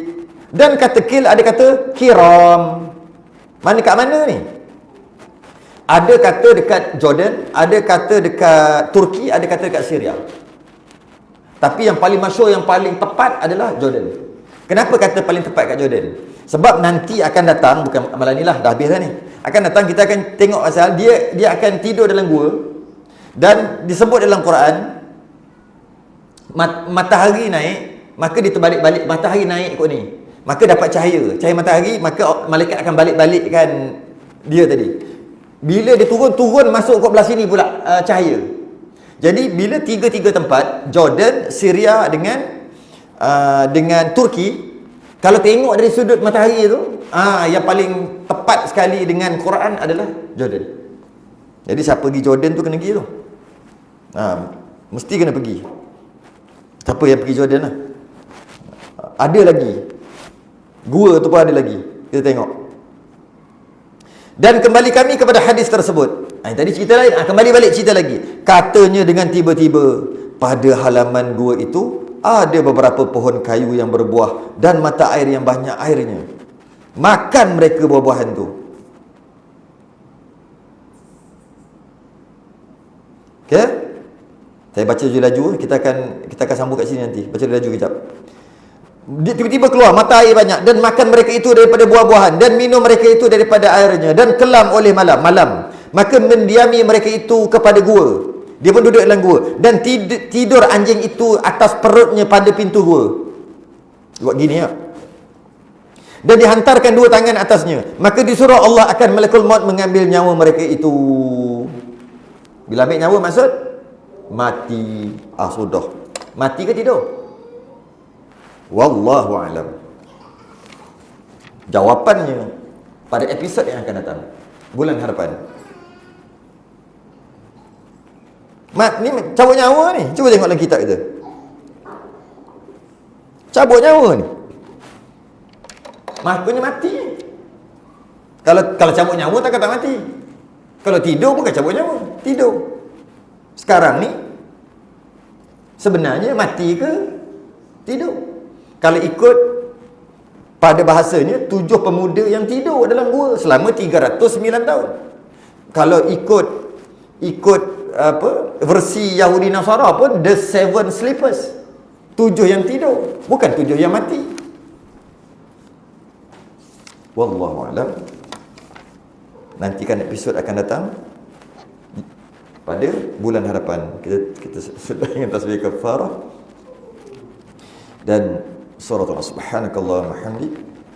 Dan kata Kil, ada kata Kiram. Mana kat mana ni? Ada kata dekat Jordan, ada kata dekat Turki, ada kata dekat Syria. Tapi yang paling masyhur, yang paling tepat adalah Jordan. Kenapa kata paling tepat kat Jordan? Sebab nanti akan datang, bukan malam ni lah, dah habis dah ni. akan datang, kita akan tengok asal dia akan tidur dalam gua, dan disebut dalam Quran matahari naik, maka dia terbalik-balik. Matahari naik kot ni, maka dapat cahaya matahari, maka malaikat akan balik-balikkan dia tadi. Bila dia turun masuk kat belah sini pula cahaya. Jadi bila tiga tempat, Jordan, Syria dengan Turki, kalau tengok dari sudut matahari tu, yang paling tepat sekali dengan Quran adalah Jordan. Jadi siapa pergi Jordan tu kena pergi tu. Mesti kena pergi. Siapa yang pergi Jordan lah. Ada lagi. Gua tu pun ada lagi. Kita tengok. Dan kembali kami kepada hadis tersebut. Tadi cerita lain, kembali balik cerita lagi. Katanya dengan tiba-tiba, pada halaman gua itu ada beberapa pohon kayu yang berbuah dan mata air yang banyak airnya. Makan mereka buah-buahan tu. Okay? Saya baca laju, kita akan sambung kat sini nanti. Baca laju kejap. Dia tiba-tiba keluar mata air banyak, dan makan mereka itu daripada buah-buahan, dan minum mereka itu daripada airnya, dan kelam oleh malam. Maka mendiami mereka itu kepada gua. Dia pun duduk dalam gua, dan tidur anjing itu atas perutnya pada pintu gua. Buat gini ya. Dan dihantarkan dua tangan atasnya. Maka disuruh Allah akan malakul maut mengambil nyawa mereka itu. Bila ambil nyawa maksud mati. Sudah. Mati ke tidur? Wallahu alam. Jawapannya pada episod yang akan datang, Bulan Harapan. Ni cabut nyawa ni. Cuba tengok dalam kitab kita. Cabut nyawa ni. Maknanya mati. Kalau cabut nyawa tak kata mati. Kalau tidur bukan cabut nyawa, tidur. Sekarang ni sebenarnya mati ke tidur? Kalau ikut pada bahasanya, 7 pemuda yang tidur dalam gua selama 309 tahun. Kalau ikut versi Yahudi Nasara pun, the 7 sleepers, 7 yang tidur, bukan 7 yang mati. Wallahu a'lam. Nantikan episod akan datang pada Bulan Harapan. Kita sudah ingin tasbih kafarah dan surah Allah. Subhanakallahumma hamdik,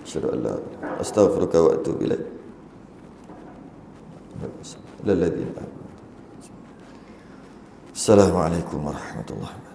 asyhadu an la ilaha illa anta, astaghfiruka wa atubu ilaik. Assalamualaikum warahmatullahi wabarakatuh.